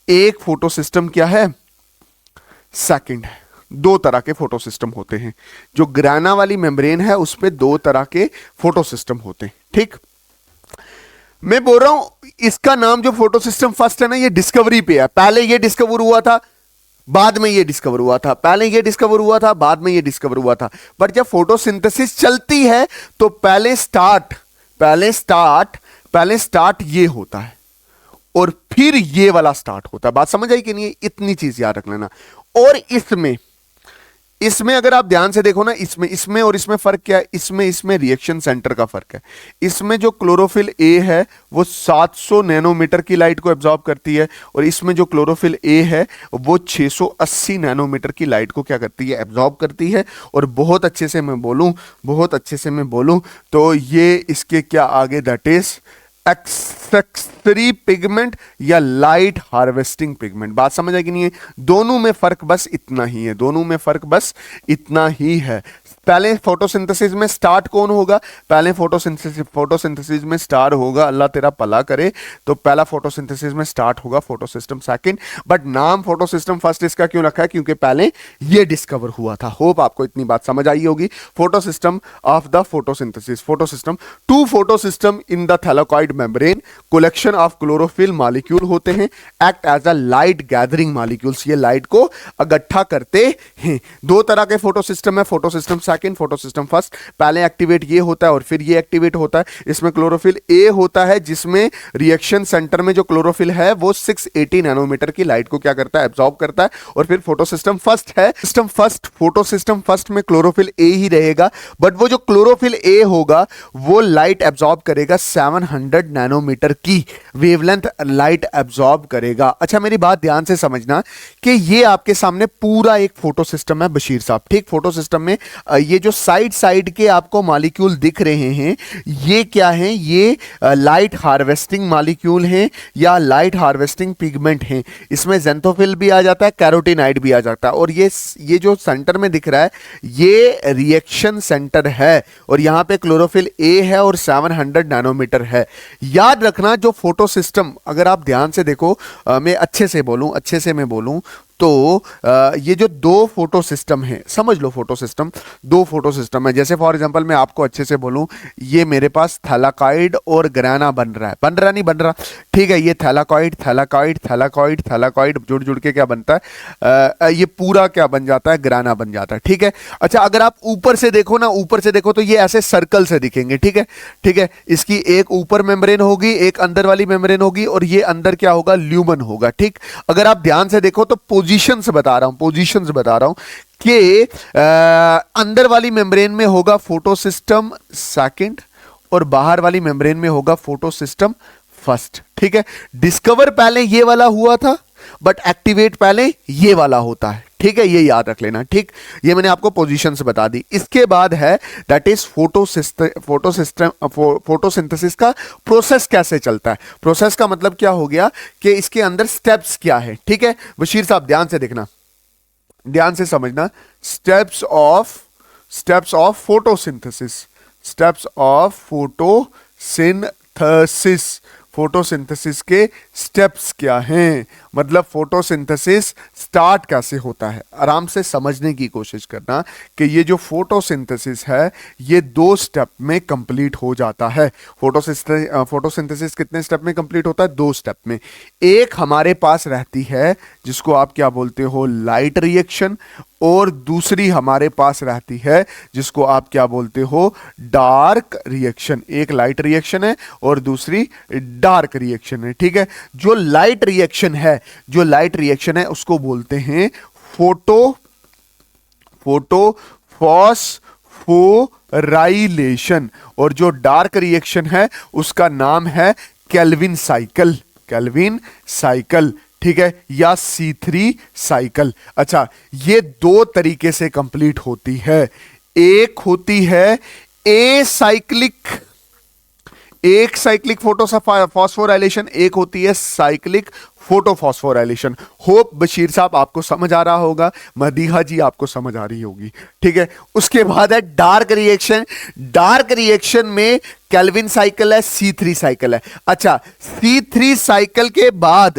एक फोटो सिस्टम क्या है, सेकंड है। दो तरह के फोटो सिस्टम होते हैं, जो ग्राना वाली मेम्ब्रेन है उस पे दो तरह के फोटो सिस्टम होते हैं। ठीक, मैं बोल रहा हूं इसका नाम जो फोटो सिस्टम फर्स्ट है ना, ये डिस्कवरी पे है, पहले ये डिस्कवर हुआ था, बाद में ये डिस्कवर हुआ था, पहले ये डिस्कवर हुआ था, बाद में ये डिस्कवर हुआ था। बट जब फोटोसिंथेसिस चलती है तो पहले स्टार्ट ये होता है और फिर ये वाला स्टार्ट होता है। बात समझ आई कि नहीं? इतनी चीज याद रख लेना। और इसमें अगर आप ध्यान से देखो ना, इसमें और इसमें फर्क क्या है, इसमें रिएक्शन सेंटर का फर्क है। इसमें जो क्लोरोफिल ए है वो 700 नैनोमीटर की लाइट को एब्जॉर्ब करती है, और इसमें जो क्लोरोफिल ए है वो 680 नैनोमीटर की लाइट को क्या करती है, एब्जॉर्ब करती है। और बहुत अच्छे से मैं बोलूं तो ये इसके क्या आगे, दैट इज एक्सेसरी पिगमेंट या लाइट हार्वेस्टिंग पिगमेंट। बात समझ आई कि नहीं है? दोनों में फर्क बस इतना ही है। पहले फोटोसिंथेसिस में स्टार्ट कौन होगा, पहले फोटोसिंथेसिस में स्टार्ट होगा, अल्लाह तेरा भला करे, तो पहला फोटोसिंथेसिस में स्टार्ट होगा फोटोसिस्टम सेकंड। बट नाम फोटोसिस्टम फर्स्ट इसका क्यों रखा है, क्योंकि पहले ये डिस्कवर हुआ था। होप आपको इतनी बात समझ आई होगी। Photosystem of the photosynthesis, photosystem, two photosystem in the thylakoid membrane, collection of chlorophyll molecule होते हैं, act as a light gathering molecules, ये लाइट को इकट्ठा करते हैं। दो तरह के फोटोसिस्टम है, फोटोसिस्टम सेकंड, फोटोसिस्टम फर्स्ट। पहले एक्टिवेट ये होता है और फिर ये एक्टिवेट होता है। इसमें क्लोरोफिल ए होता है, जिसमें रिएक्शन सेंटर में जो क्लोरोफिल है वो 680 नैनोमीटर की लाइट को क्या करता है, एब्जॉर्ब करता है। और फिर फोटोसिस्टम फर्स्ट है, सिस्टम फर्स्ट, फोटोसिस्टम फर्स्ट में क्लोरोफिल ए ही रहेगा, बट वो जो क्लोरोफिल ए होगा वो लाइट एब्जॉर्ब करेगा 700 नैनोमीटर की वेवलेंथ लाइट एब्जॉर्ब करेगा। अच्छा, मेरी बात ध्यान से समझना कि ये आपके सामने पूरा एक फोटो सिस्टम है बशीर साहब। ठीक, फोटो सिस्टम में ये जो साइड के आपको मॉलिक्यूल दिख रहे हैं, ये क्या हैं, ये लाइट हार्वेस्टिंग मॉलिक्यूल हैं या लाइट हार्वेस्टिंग पिगमेंट हैं। इसमें ज़ैंथोफिल भी आ जाता है, कैरोटीनाइड भी आ जाता है। और ये जो सेंटर में दिख रहा है ये रिएक्शन सेंटर है, और यहां पे क्लोरोफिल ए है और 700 नैनोमीटर है। याद रखना, जो फोटो सिस्टम, अगर आप ध्यान से देखो, मैं अच्छे से मैं बोलूं तो ये जो दो फोटो सिस्टम है, समझ लो फोटो सिस्टम, दो फोटो सिस्टम है। जैसे फॉर एग्जांपल मैं आपको अच्छे से बोलूं, ये मेरे पास थैलाकॉइड और ग्राना बन रहा है, बन रहा नहीं बन रहा, ठीक है। ये थैलाकॉइड थैलाकॉइड थैलाकॉइड थैलाकॉइड जुड़ जुड़ के क्या बनता है, ये पूरा क्या बन जाता है, ग्राना बन जाता है, ठीक है। अच्छा, अगर आप ऊपर से देखो ना, ऊपर से देखो तो ये ऐसे सर्कल से दिखेंगे, ठीक है, ठीक है। इसकी एक ऊपर मेम्ब्रेन होगी, एक अंदर वाली मेम्ब्रेन होगी, और ये अंदर क्या होगा, ल्यूमन होगा, ठीक। अगर आप ध्यान से देखो तो पोजीशंस बता रहा हूं, पोजीशंस बता रहा हूं कि अंदर वाली मेम्ब्रेन में होगा फोटो सिस्टम सेकंड, और बाहर वाली मेम्ब्रेन में होगा फोटो सिस्टम फर्स्ट, ठीक है। डिस्कवर पहले ये वाला हुआ था, बट एक्टिवेट पहले ये वाला होता है, ठीक है, ये याद रख लेना, ठीक। ये मैंने आपको पोजीशंस बता दी। इसके बाद है दैट इज फोटोसिंथेसिस का प्रोसेस कैसे चलता है। प्रोसेस का मतलब क्या हो गया कि इसके अंदर स्टेप्स क्या है, ठीक है। बशीर साहब ध्यान से देखना, ध्यान से समझना, steps of photosynthesis, steps of photosynthesis, photosynthesis के स्टेप्स क्या हैं, मतलब फोटोसिंथेसिस स्टार्ट कैसे होता है। आराम से समझने की कोशिश करना कि ये जो फोटोसिंथेसिस है ये दो स्टेप में कंप्लीट हो जाता है। फोटोसिंथेसिस कितने स्टेप में कंप्लीट होता है, दो स्टेप में। एक हमारे पास रहती है जिसको आप क्या बोलते हो, लाइट रिएक्शन, और दूसरी हमारे पास रहती है जिसको आप क्या बोलते हो, डार्क रिएक्शन। एक लाइट रिएक्शन है और दूसरी डार्क रिएक्शन है, ठीक है। जो लाइट रिएक्शन है, जो लाइट रिएक्शन है उसको बोलते हैं फोटोफॉस्फोराइलेशन, और जो डार्क रिएक्शन है उसका नाम है केल्विन साइकिल, केल्विन साइकिल, ठीक है, या C3 साइकिल। अच्छा, ये दो तरीके से कंप्लीट होती है। एक होती है एक साइक्लिक फोटोफॉस्फोराइलेशन, एक होती है साइक्लिक फोटोफॉस्फोराइलेशन। होप बशीर साहब आपको समझ आ रहा होगा, मदीहा जी आपको समझ आ रही होगी, ठीक है। उसके बाद है डार्क रिएक्शन। डार्क रिएक्शन में केल्विन साइकिल है, C3 साइकिल है। अच्छा, C3 साइकिल के बाद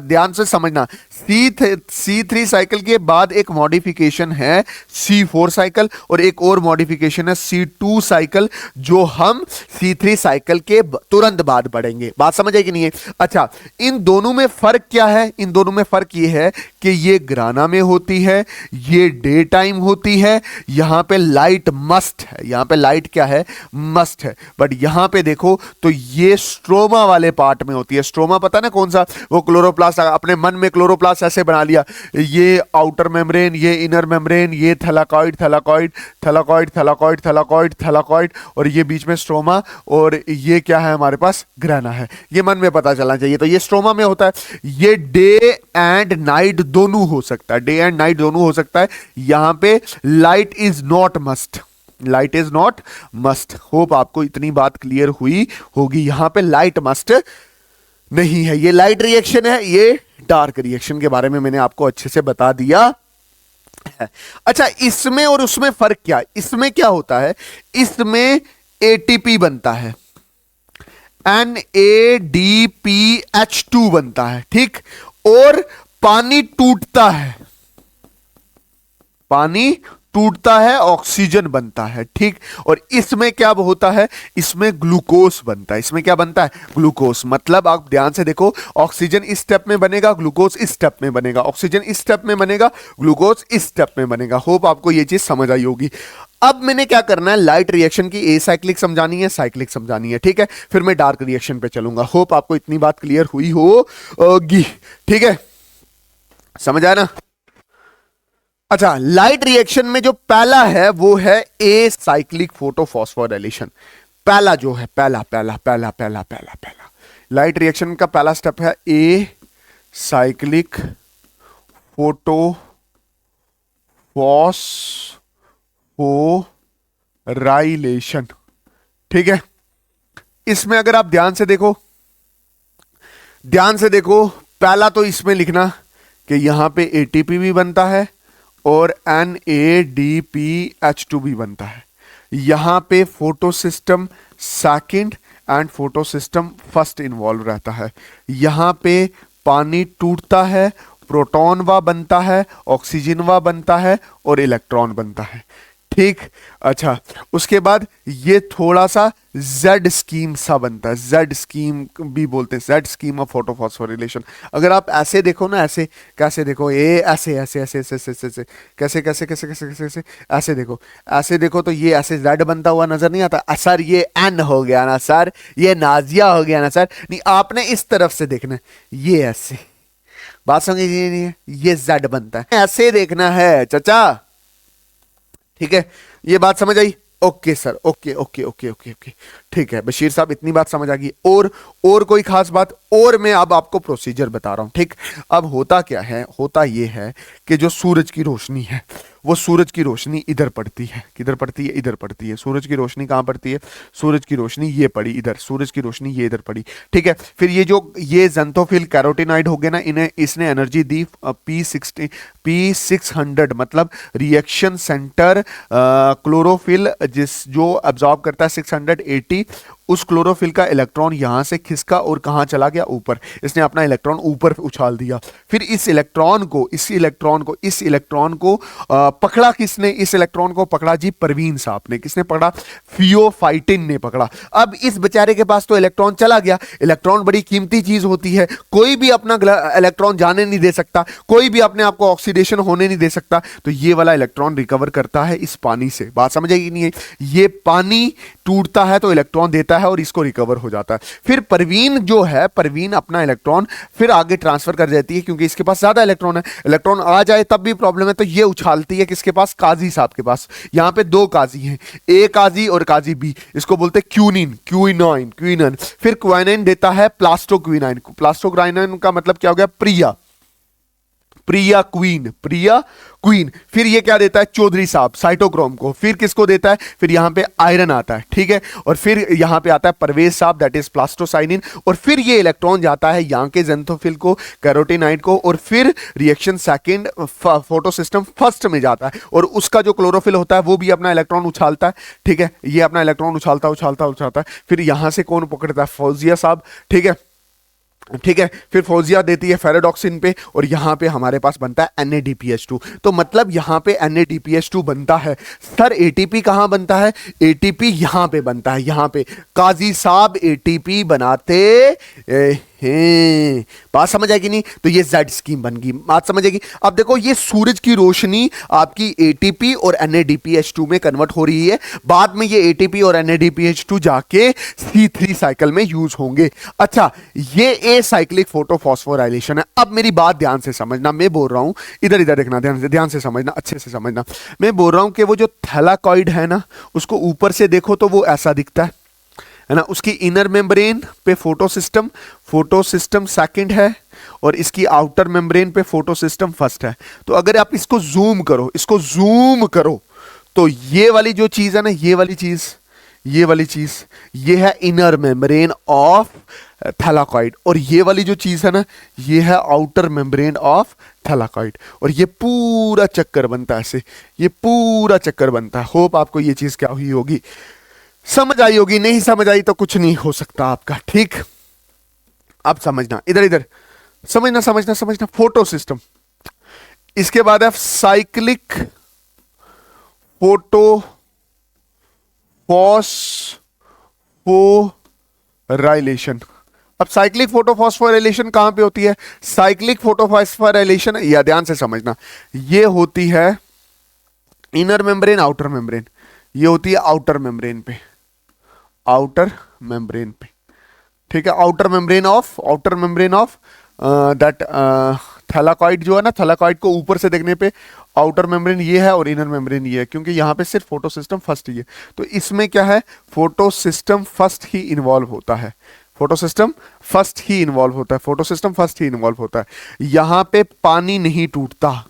ध्यान से समझना, C3 साइकिल के बाद एक मॉडिफिकेशन है C4 साइकिल, और एक और मॉडिफिकेशन है C2 साइकिल, जो हम C3 साइकिल के तुरंत बाद पढ़ेंगे। बात समझ आई कि नहीं है? अच्छा, इन दोनों में फर्क क्या है? इन दोनों में फर्क ये है कि ये ग्राना में होती है, ये डे टाइम होती है, यहां पे लाइट मस्ट है, यहां पे लाइट क्या है, मस्ट है। बट यहां पे देखो तो ये स्ट्रोमा वाले पार्ट में होती है। स्ट्रोमा पता ना कौन सा, वो क्लोरोप्लास्ट, अपने मन में क्लोरोप्लास्ट ऐसे बना लिया, ये आउटर मेम्ब्रेन, ये इनर मेम्ब्रेन, ये thylakoid thylakoid thylakoid thylakoid thylakoid thylakoid, और ये बीच में स्ट्रोमा, और ये क्या है हमारे पास, ग्राना है। ये मन में पता चलना चाहिए। तो ये स्ट्रोमा में होता है। ये डे एंड नाइट दोनों हो सकता है, डे एंड नाइट दोनों हो सकता है। यहां पे light is not must, light is not must. Hope आपको इतनी बात क्लियर हुई होगी। यहां पे लाइट मस्ट नहीं है। ये लाइट रिएक्शन है, ये डार्क रिएक्शन के बारे में मैंने आपको अच्छे से बता दिया है। अच्छा, इसमें और उसमें फर्क क्या है? इसमें क्या होता है, इसमें एटीपी बनता है, NADPH2 बनता है, ठीक, और पानी टूटता है, पानी टूटता है, ऑक्सीजन बनता है, ठीक। और इसमें क्या होता है, इसमें ग्लूकोज बनता है। इसमें क्या बनता है, ग्लूकोज। मतलब आप ध्यान से देखो, ऑक्सीजन इस स्टेप में बनेगा, ग्लूकोज इस स्टेप में बनेगा, ऑक्सीजन इस स्टेप में बनेगा, ग्लूकोज इस स्टेप में बनेगा। होप आपको यह चीज समझ आई होगी। अब मैंने क्या करना है, लाइट रिएक्शन की ए साइक्लिक समझानी है, साइक्लिक समझानी है, ठीक है। फिर मैं डार्क रिएक्शन पे चलूंगा। होप आपको इतनी बात क्लियर हुई होगी, ठीक है, समझ आया ना? अच्छा, लाइट रिएक्शन में जो पहला है वो है ए साइक्लिक फोटोफॉस्फोराइलेशन। पहला जो है, पहला लाइट रिएक्शन का पहला स्टेप है ए साइक्लिक फोटोफॉस्फोराइलेशन, ठीक है। इसमें अगर आप ध्यान से देखो, पहला तो इसमें लिखना कि यहां पे एटीपी भी बनता है और NADPH2 भी बनता है। यहां पे photo system second and photo system first involve रहता है। यहां पे पानी टूटता है, प्रोटॉन बनता है, ऑक्सीजन बनता है और इलेक्ट्रॉन बनता है। ठीक, अच्छा उसके बाद ये थोड़ा सा जेड स्कीम सा बनता है, जेड स्कीम भी बोलते हैं, जेड स्कीम ऑफ फोटोफॉस्फोरिलेशन। अगर आप ऐसे देखो ना, ऐसे कैसे देखो, ये ऐसे ऐसे ऐसे ऐसे ऐसे ऐसे ऐसे कैसे कैसे कैसे कैसे कैसे कैसे ऐसे देखो, ऐसे देखो तो ये ऐसे जेड बनता हुआ नजर नहीं आता सर, ये एन हो गया ना सर, ये नाजिया हो गया ना सर। नहीं, आपने इस तरफ से देखना है, ये ऐसे, बात समझ नहीं है, ये जेड बनता है, ऐसे देखना है चाचा। ठीक है, ये बात समझ आई? Okay sir, okay okay okay okay okay, ठीक है बशीर साहब, इतनी बात समझ आ गई। और कोई खास बात? और मैं अब आपको प्रोसीजर बता रहा हूं। ठीक, अब होता क्या है, होता ये है कि जो सूरज की रोशनी है, वो सूरज की रोशनी इधर पड़ती है, किधर पड़ती है? इधर पड़ती है। सूरज की रोशनी कहां पड़ती है? सूरज की रोशनी ये पड़ी इधर, सूरज की रोशनी ये इधर पड़ी। ठीक है, फिर ये जो ये ज़ेंथोफिल कैरोटीनॉइड हो गए ना, इन्हें इसने एनर्जी दी P600, मतलब रिएक्शन सेंटर क्लोरोफिल, जिस जो अब्जॉर्ब करता है 680, उस क्लोरोफिल का इलेक्ट्रॉन यहां से खिसका और कहां चला गया? ऊपर। इसने अपना इलेक्ट्रॉन ऊपर उछाल दिया। फिर इस इलेक्ट्रॉन को पकड़ा किसने? इस इलेक्ट्रॉन को पकड़ा जी परवीन साहब ने। किसने पकड़ा? फियोफाइटिन ने पकड़ा। अब इस बेचारे के पास तो इलेक्ट्रॉन चला गया। इलेक्ट्रॉन बड़ी कीमती चीज होती है, कोई भी अपना इलेक्ट्रॉन जाने नहीं दे सकता, कोई भी अपने आप को ऑक्सीडेशन होने नहीं दे सकता। तो ये वाला इलेक्ट्रॉन रिकवर करता है इस पानी से। बात समझ आई नहीं है? ये पानी टूटता है तो इलेक्ट्रॉन देता है और इसको रिकवर हो जाता है। फिर परवीन जो है, परवीन अपना इलेक्ट्रॉन फिर आगे ट्रांसफर कर देती है, क्योंकि इसके पास ज्यादा इलेक्ट्रॉन है। इलेक्ट्रॉन आ जाए तब भी प्रॉब्लम है, तो ये उछालती है किसके पास? काजी साहब के पास। यहां पे दो काजी हैं, ए काजी और काजी बी, इसको बोलते हैं क्यूनिन, क्यूइनन। फिर क्वाइनाइन देता है प्लास्टोक्विनाइन। प्लास्टोक्विनाइन का मतलब क्या हो गया? प्रिया क्वीन। फिर ये क्या देता है? चौधरी साहब साइटोक्रोम को। फिर किसको देता है? फिर यहां पे आयरन आता है। ठीक है, और फिर यहां पे आता है परवेज साहब, दैट इज प्लास्टोसाइनिन। और फिर ये इलेक्ट्रॉन जाता है यहां के ज़ेंथोफिल को, कैरोटीनाइड को, और फिर reaction second photo system first में जाता है, और उसका जो क्लोरोफिल होता है वो भी अपना इलेक्ट्रॉन उछालता है। ठीक है, ये अपना इलेक्ट्रॉन उछालता है। फिर यहां से कौन पकड़ता है? फौजिया साहब। ठीक है, फिर फौजिया देती है फेराडॉक्सिन पे, और यहां पे हमारे पास बनता है NADPH2। तो मतलब यहां पे NADPH2 बनता है। सर एटीपी कहां बनता है? एटीपी यहां पे बनता है, यहां पे काजी साहब एटीपी बनाते हैं। बात समझ आएगी नहीं? तो ये जेड स्कीम बन गई। बात समझ आएगी? अब देखो, ये सूरज की रोशनी आपकी एटीपी और NADPH2 में कन्वर्ट हो रही है। बाद में ये एटीपी और NADPH2 जाके C3 साइकिल में यूज होंगे। अच्छा, ये ए साइक्लिक फोटोफॉस्फोराइलेशन है। अब मेरी बात ध्यान से समझना, मैं बोल रहा हूं, इधर देखना, ध्यान से समझना, अच्छे से समझना। मैं बोल रहा हूं कि वो जो थैलाकॉइड है ना, उसको ऊपर से देखो तो वो ऐसा दिखता है ना। उसकी इनर मेम्ब्रेन पे फोटो सिस्टम सेकंड है, और इसकी आउटर मेम्ब्रेन पे फोटो सिस्टम फर्स्ट है। तो अगर आप इसको जूम करो तो ये वाली जो चीज है ना, ये वाली चीज ये है इनर मेम्ब्रेन ऑफ थैलाकॉइड, और ये वाली जो चीज है ना, ये है आउटर मेम्ब्रेन ऑफ थैलाकॉइड। और ये पूरा चक्कर बनता है ऐसे, ये पूरा चक्कर बनता है। होप आपको ये चीज क्या हुई होगी, समझ आई होगी। नहीं समझ आई तो कुछ नहीं हो सकता आपका। ठीक, अब समझना, इधर समझना। फोटो सिस्टम, इसके बाद है साइक्लिक फोटोफॉस्फोराइलेशन। अब साइक्लिक फोटोफॉस्फोराइलेशन कहां पे होती है? साइक्लिक फोटोफॉस्फोराइलेशन, या ध्यान से समझना, ये होती है इनर मेम्ब्रेन, आउटर मेम्ब्रेन। ये होती है आउटर मेम्ब्रेन पे। ठीक है, outer membrane of that thylakoid जो है ना, थैलाकॉइड को ऊपर से देखने पे आउटर मेम्ब्रेन ये है और इनर मेम्ब्रेन ये है, क्योंकि यहां पे सिर्फ फोटो सिस्टम फर्स्ट ही है। तो इसमें क्या है? फोटो सिस्टम फर्स्ट ही इन्वॉल्व होता है। यहां पे पानी नहीं टूटता,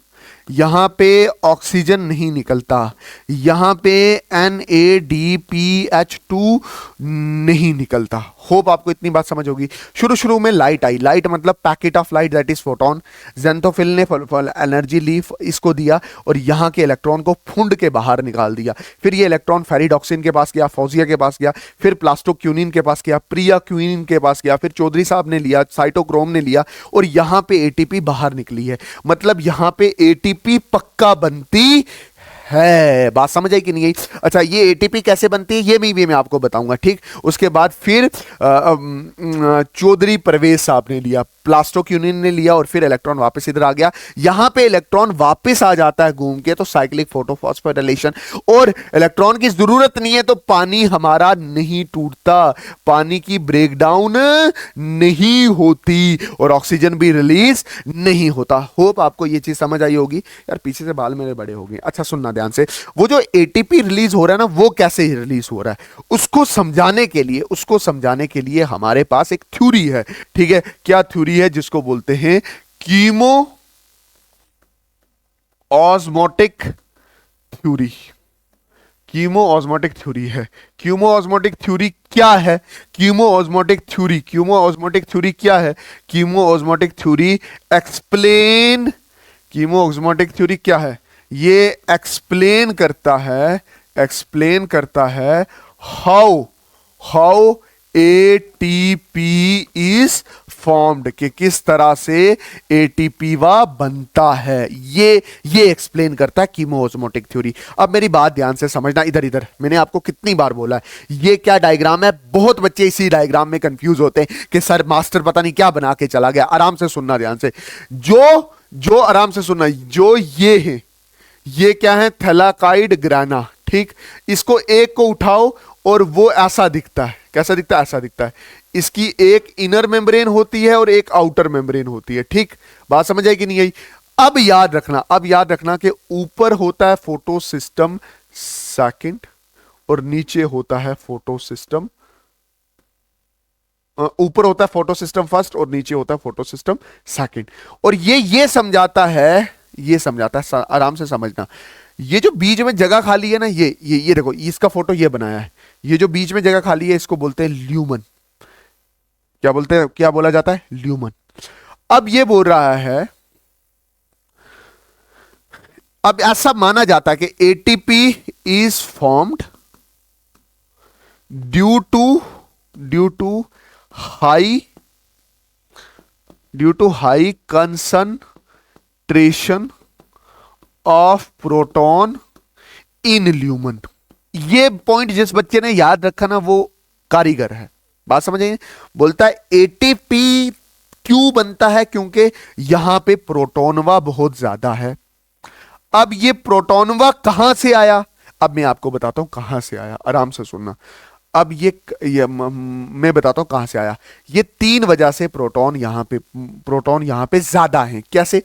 यहां पे ऑक्सीजन नहीं निकलता, यहां पे NADPH2 नहीं निकलता। होप आपको इतनी बात समझ होगी। शुरू शुरू में लाइट आई, लाइट मतलब packet of light that is photon. Xanthophyll ने एनर्जी ली, इसको दिया और यहाँ के इलेक्ट्रॉन को फूंड के बाहर निकाल दिया। फिर ये इलेक्ट्रॉन फेरिडॉक्सिन के पास गया, फौजिया के पास गया, फिर प्लास्टोक्यूनिन के पास गया, प्रिया क्यूनिन के पास गया, फिर चौधरी साहब ने लिया, साइटोक्रोम ने लिया और यहाँ पे एटीपी बाहर निकली है। मतलब यहाँ पे एटीपी पक्का बनती है। बात समझ आई कि नहीं आई? अच्छा, ये एटीपी कैसे बनती है ये भी मैं आपको बताऊंगा, ठीक। उसके बाद फिर चौधरी परवेज साहब ने लिया, प्लास्टोक्यूनिन ने लिया और फिर इलेक्ट्रॉन वापस इधर आ गया। यहां पे इलेक्ट्रॉन वापस आ जाता है घूम के, तो साइक्लिक फोटोफॉस्फोराइलेशन। और इलेक्ट्रॉन की जरूरत नहीं है तो पानी हमारा नहीं टूटता, पानी की ब्रेकडाउन नहीं होती और ऑक्सीजन भी रिलीज नहीं होता। होप आपको ये चीज समझ आई होगी। यार पीछे से बाल मेरे बड़े हो गए। अच्छा सुनना ध्यान से, वो जो एटीपी रिलीज हो रहा है ना, वो कैसे रिलीज हो रहा है उसको समझाने के लिए हमारे पास एक थ्योरी है, ठीक है। क्या थ्योरी है? जिसको बोलते हैं chemo osmotic theory. Chemo osmotic theory है। कीमो ऑस्मोटिक थ्योरी क्या है? कीमो ऑस्मोटिक थ्योरी क्या है? Chemo osmotic theory explain, chemo osmotic theory क्या है? ये एक्सप्लेन करता है हाउ एटीपी इज फॉर्म्ड, कि किस तरह से एटीपी वा बनता है। ये एक्सप्लेन करता है कीमो ऑस्मोटिक थ्योरी। अब मेरी बात ध्यान से समझना, इधर मैंने आपको कितनी बार बोला है ये क्या डायग्राम है। बहुत बच्चे इसी डायग्राम में कंफ्यूज होते हैं कि सर मास्टर पता नहीं क्या बना के चला गया। आराम से सुनना ध्यान से, जो आराम से सुनना, जो ये है, ये क्या है? थैलाकाइड ग्राना, ठीक। इसको एक को उठाओ और वो ऐसा दिखता है। कैसा दिखता है? ऐसा दिखता है। इसकी एक इनर मेम्ब्रेन होती है और एक आउटर मेम्ब्रेन होती है, ठीक। बात समझ आई कि नहीं आई? अब याद रखना कि ऊपर होता है फोटो सिस्टम सेकंड और नीचे होता है फोटो सिस्टम, ऊपर होता है फोटो सिस्टम फर्स्ट और नीचे होता है फोटो सिस्टम सेकंड। और ये समझाता है, आराम से समझना, ये जो बीच में जगह खाली है ना, ये देखो, इसका फोटो ये बनाया है। ये जो बीच में जगह खाली है इसको बोलते हैं ल्यूमन। क्या बोलते हैं? क्या बोला जाता है? ल्यूमन। अब ये बोल रहा है, अब ऐसा माना जाता है कि ATP is formed due to high concentration of proton in lumen. ये पॉइंट जिस बच्चे ने याद रखा ना वो कारीगर है। बात समझ आइए? बोलता है एटीपी क्यों बनता है? क्योंकि यहां पे प्रोटोनवा बहुत ज्यादा है। अब ये प्रोटोनवा कहां से आया? अब मैं आपको बताता हूं कहां से आया, आराम से सुनना। अब ये मैं बताता हूं कहां से आया। ये 3 वजह से प्रोटॉन यहां पे ज्यादा है। कैसे?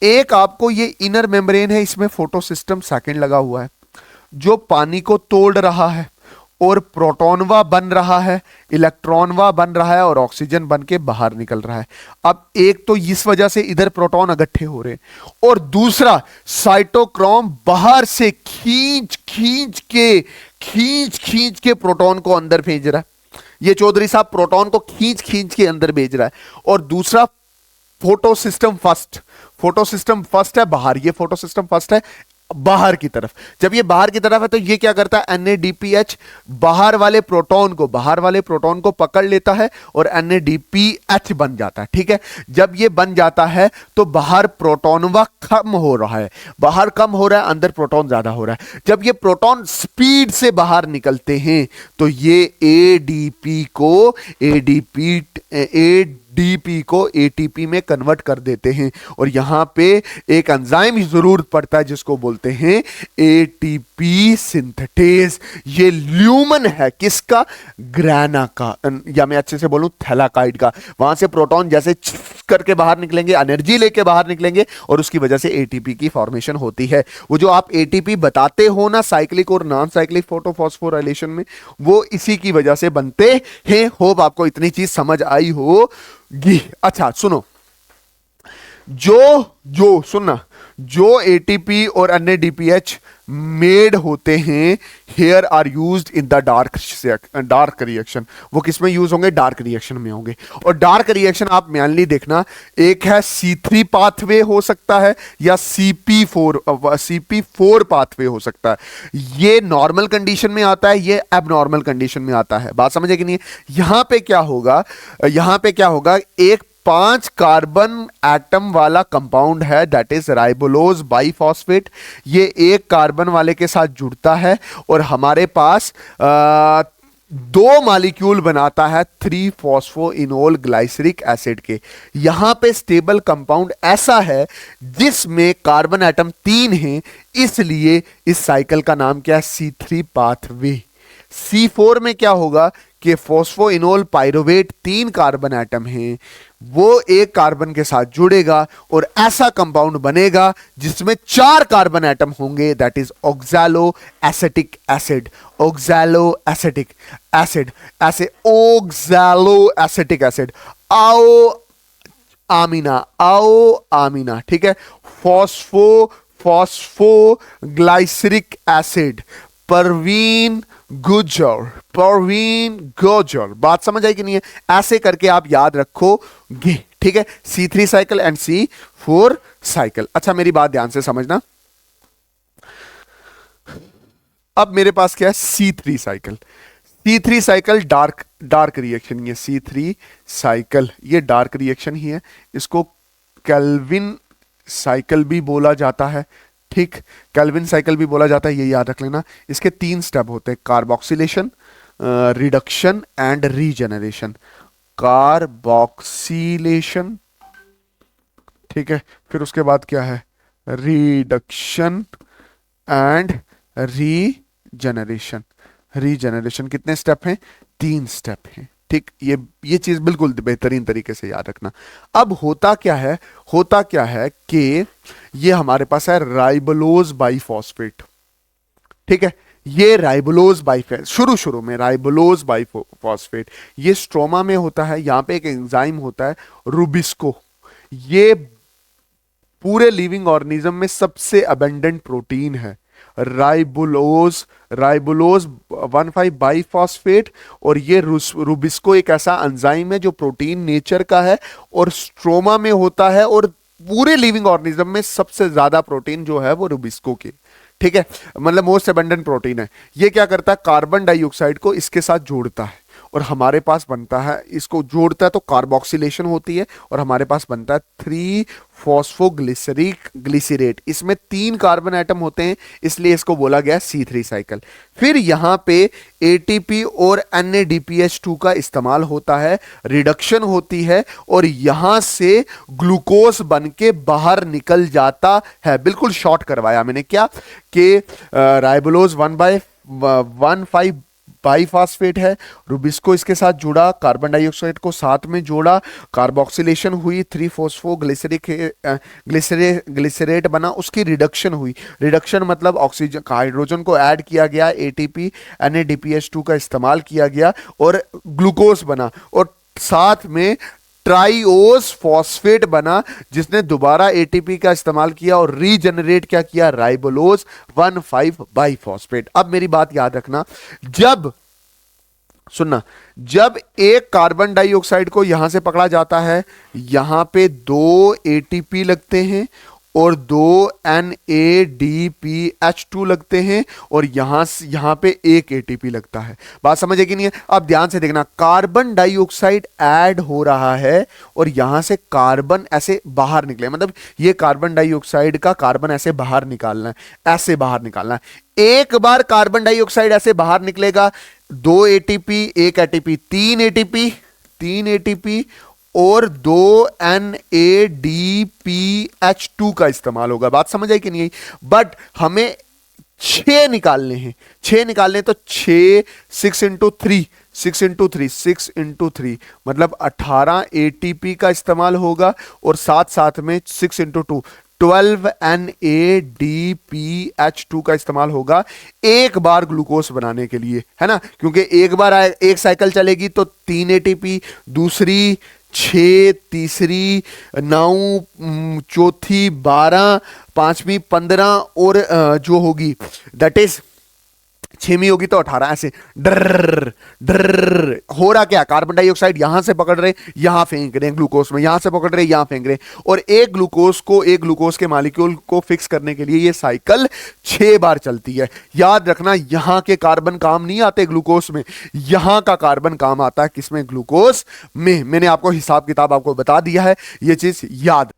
एक, आपको ये इनर मेम्ब्रेन है, इसमें फोटो सिस्टम सेकंड लगा हुआ है जो पानी को तोड़ रहा है और प्रोटॉनवा बन रहा है, इलेक्ट्रॉनवा बन रहा है और ऑक्सीजन बन के बाहर निकल रहा है। अब एक तो इस वजह से इधर प्रोटॉन इकट्ठे हो रहे हैं और दूसरा साइटोक्रोम बाहर से खींच के प्रोटॉन को अंदर भेज रहा है। ये चौधरी साहब प्रोटॉन को खींच के अंदर भेज रहा है। और दूसरा फोटो सिस्टम फर्स्ट है बाहर, ये फोटो सिस्टम फर्स्ट है बाहर की तरफ। जब ये बाहर की तरफ है तो ये क्या करता है? NADPH बाहर वाले प्रोटॉन को पकड़ लेता है और NADPH बन जाता है, ठीक है। जब ये बन जाता है तो बाहर प्रोटॉनवा कम हो रहा है, अंदर प्रोटॉन ज्यादा हो रहा है। जब ये प्रोटॉन स्पीड से बाहर निकलते हैं तो ये ADP को ATP में कन्वर्ट कर देते हैं और यहां पे एक एंजाइम की जरूरत पड़ता है जिसको बोलते हैं ATP सिंथेटेज। ये ल्यूमन है किसका? ग्राना का, या मैं अच्छे से बोलूं थैलाकाइड का। वहां से प्रोटॉन जैसे करके बाहर निकलेंगे, एनर्जी लेके बाहर निकलेंगे और उसकी वजह से ATP की फॉर्मेशन होती है। वो जो आप ATP बताते हो ना साइक्लिक और नॉन साइक्लिक फोटोफॉस्फोराइलेशन में, वो इसी की वजह से बनते हैं। होप आपको इतनी चीज समझ आई होगी। अच्छा सुनो, जो सुनना, जो एटीपी और अन्य डीपीएच मेड होते हैं here are used in the dark reaction. वो किस में यूज होंगे? डार्क रिएक्शन में होंगे। और डार्क रिएक्शन आप मेनली देखना, एक है C3 पाथवे हो सकता है या CP4 पाथवे हो सकता है। ये नॉर्मल कंडीशन में आता है, ये एबनॉर्मल कंडीशन में आता है। बात समझे कि नहीं? यहां पे क्या होगा, यहां पे क्या होगा, एक 5 कार्बन एटम वाला कंपाउंड है, दैट इज राइबोलोज बाइफॉस्फेट। ये एक कार्बन वाले के साथ जुड़ता है और हमारे पास 2 मॉलिक्यूल बनाता है 3 फॉस्फोइनोल ग्लाइसरिक एसिड के। यहां पे स्टेबल कंपाउंड ऐसा है जिसमें कार्बन एटम 3 हैं, इसलिए इस साइकिल का नाम क्या है? C3 pathway. C4 में क्या होगा कि फॉस्फोइनोल पाइरुवेट 3 कार्बन एटम हैं, वो एक कार्बन के साथ जुड़ेगा और ऐसा कंपाउंड बनेगा जिसमें 4 कार्बन एटम होंगे, that is oxalo acetic acid. Oxalo acetic acid, ऐसे ऑक्सैलो एसिटिक एसिड। आओ आमीना, ठीक है। फॉस्फो ग्लाइसरिक एसिड, परवीन गुजर। बात समझ आई कि नहीं है? ऐसे करके आप याद रखोगे, ठीक है। C3 cycle and C4 cycle. अच्छा, मेरी बात ध्यान से समझना। अब मेरे पास क्या है? C3 cycle. C3 cycle dark reaction, ये C3 साइकिल ये डार्क रिएक्शन ही है। इसको केल्विन साइकिल भी बोला जाता है, ठीक। केल्विन साइकिल भी बोला जाता है, ये याद रख लेना। इसके 3 स्टेप होते हैं, carboxylation, reduction and regeneration. Carboxylation, ठीक है, फिर उसके बाद क्या है? रिडक्शन एंड रीजेनरेशन कितने स्टेप हैं? 3 स्टेप हैं, ठीक। ये चीज बिल्कुल बेहतरीन तरीके से याद रखना। अब होता क्या है कि ये हमारे पास है राइबोलोज बाइफॉस्फेट, ठीक है। ये राइबोलोज बाइफॉस्फेट, शुरू में राइबोलोज बाइफॉस्फेट ये स्ट्रोमा में होता है। यहां पे एक एंजाइम होता है रुबिस्को। ये पूरे लिविंग ऑर्गेनिज्म में सबसे अबेंडेंट प्रोटीन है राइबोलोज 1,5 बाइफॉस्फेट। और ये रुबिस्को एक ऐसा एंजाइम है जो प्रोटीन नेचर का है और स्ट्रोमा में होता है, और पूरे लिविंग ऑर्गेनिज्म में सबसे ज्यादा प्रोटीन जो है वो रुबिस्को के, ठीक है, मतलब मोस्ट अबंडेंट प्रोटीन है। ये क्या करता है? कार्बन डाइऑक्साइड को इसके साथ जोड़ता है और हमारे पास बनता है, इसको जोड़ता है तो कार्बोक्सिलेशन होती है और हमारे पास बनता है 3 फॉस्फोग्लिसरेट। इसमें 3 कार्बन एटम होते हैं, इसलिए इसको बोला गया C3 साइकिल। फिर यहां पे ATP और NADPH2 का इस्तेमाल होता है, रिडक्शन होती है और यहां से ग्लूकोज बन के बाहर निकल जाता है। बिल्कुल शॉर्ट करवाया मैंने क्या कि राइबोलोज 1,5 बाइफॉस्फेट है, रुबिस्को इसके साथ जुड़ा, कार्बन डाइऑक्साइड को साथ में जोड़ा, कार्बोक्सिलेशन हुई, 3 ग्लिसरेट बना, उसकी रिडक्शन हुई। रिडक्शन मतलब ऑक्सीजन हाइड्रोजन को ऐड किया गया, ATP NADPH2 का इस्तेमाल किया गया और ग्लूकोज बना, और साथ में ट्राइओस फॉस्फेट बना जिसने दोबारा ATP का इस्तेमाल किया और रीजनरेट क्या किया? राइबोलोज 1,5 बाइफॉस्फेट। अब मेरी बात याद रखना, जब एक कार्बन डाइऑक्साइड को यहां से पकड़ा जाता है, यहां पे 2 ATP लगते हैं और 2 NADPH2 लगते हैं और यहां पे 1 ATP लगता है। बात समझे कि नहीं है? अब ध्यान से देखना, कार्बन डाइऑक्साइड ऐड हो रहा है और यहां से कार्बन ऐसे बाहर निकले, मतलब ये कार्बन डाइऑक्साइड का कार्बन ऐसे बाहर निकालना है, ऐसे बाहर निकालना है। एक बार कार्बन डाइऑक्साइड ऐसे बाहर निकलेगा, 2 ATP 1 ATP 3 ATP और 2 NADPH2 का इस्तेमाल होगा। बात समझ आई कि नहीं आई? बट हमें 6 निकालने हैं, 6 निकालने तो 6 इंटू थ्री मतलब 18 ATP का इस्तेमाल होगा और साथ में 6 इंटू 2 12 NADPH2 का इस्तेमाल होगा एक बार ग्लूकोज बनाने के लिए, है ना। क्योंकि एक बार एक साइकिल चलेगी तो 3 ATP, दूसरी 6, तीसरी 9, चौथी 12, पांचवी 15 और जो होगी दैट इज छेवीं होगी तो 18, ऐसे डर डर हो रहा क्या, कार्बन डाइऑक्साइड यहां से पकड़ रहे यहां फेंक रहे हैं ग्लूकोज में, यहां से पकड़ रहे यहां फेंक रहे हैं, और एक ग्लूकोज के मॉलिक्यूल को फिक्स करने के लिए ये साइकिल 6 बार चलती है। याद रखना यहां के कार्बन काम नहीं आते ग्लूकोज में, यहां का कार्बन काम आता है किसमें, ग्लूकोज में। मैंने आपको हिसाब किताब आपको बता दिया है, ये चीज याद।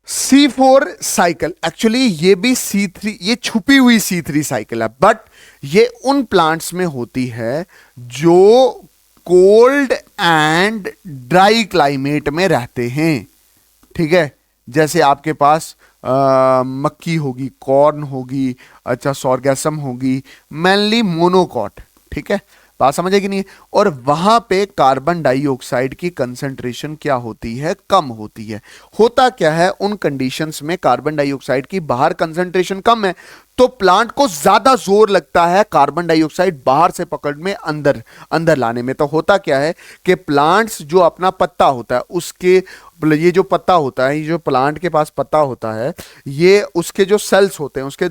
C4 साइकिल एक्चुअली ये भी C3, ये छुपी हुई C3 साइकिल है, बट ये उन प्लांट्स में होती है जो कोल्ड एंड ड्राई क्लाइमेट में रहते हैं। ठीक है, जैसे आपके पास मक्की होगी, कॉर्न होगी, अच्छा सॉर्गेसम होगी, मेनली मोनोकॉट। ठीक है, बात समझ कि नहीं। और वहां पे कार्बन डाइऑक्साइड की कंसंट्रेशन क्या होती है, कम होती है। होता क्या है, उन कंडीशंस में कार्बन डाइऑक्साइड की बाहर कंसंट्रेशन कम है, तो प्लांट को ज्यादा जोर लगता है कार्बन डाइऑक्साइड बाहर से पकड़ में अंदर अंदर लाने में। तो होता क्या है कि प्लांट्स जो अपना पत्ता होता है उसके, ये जो पत्ता होता है, ये जो प्लांट के पास पत्ता होता है, ये उसके जो सेल्स होते हैं, उसके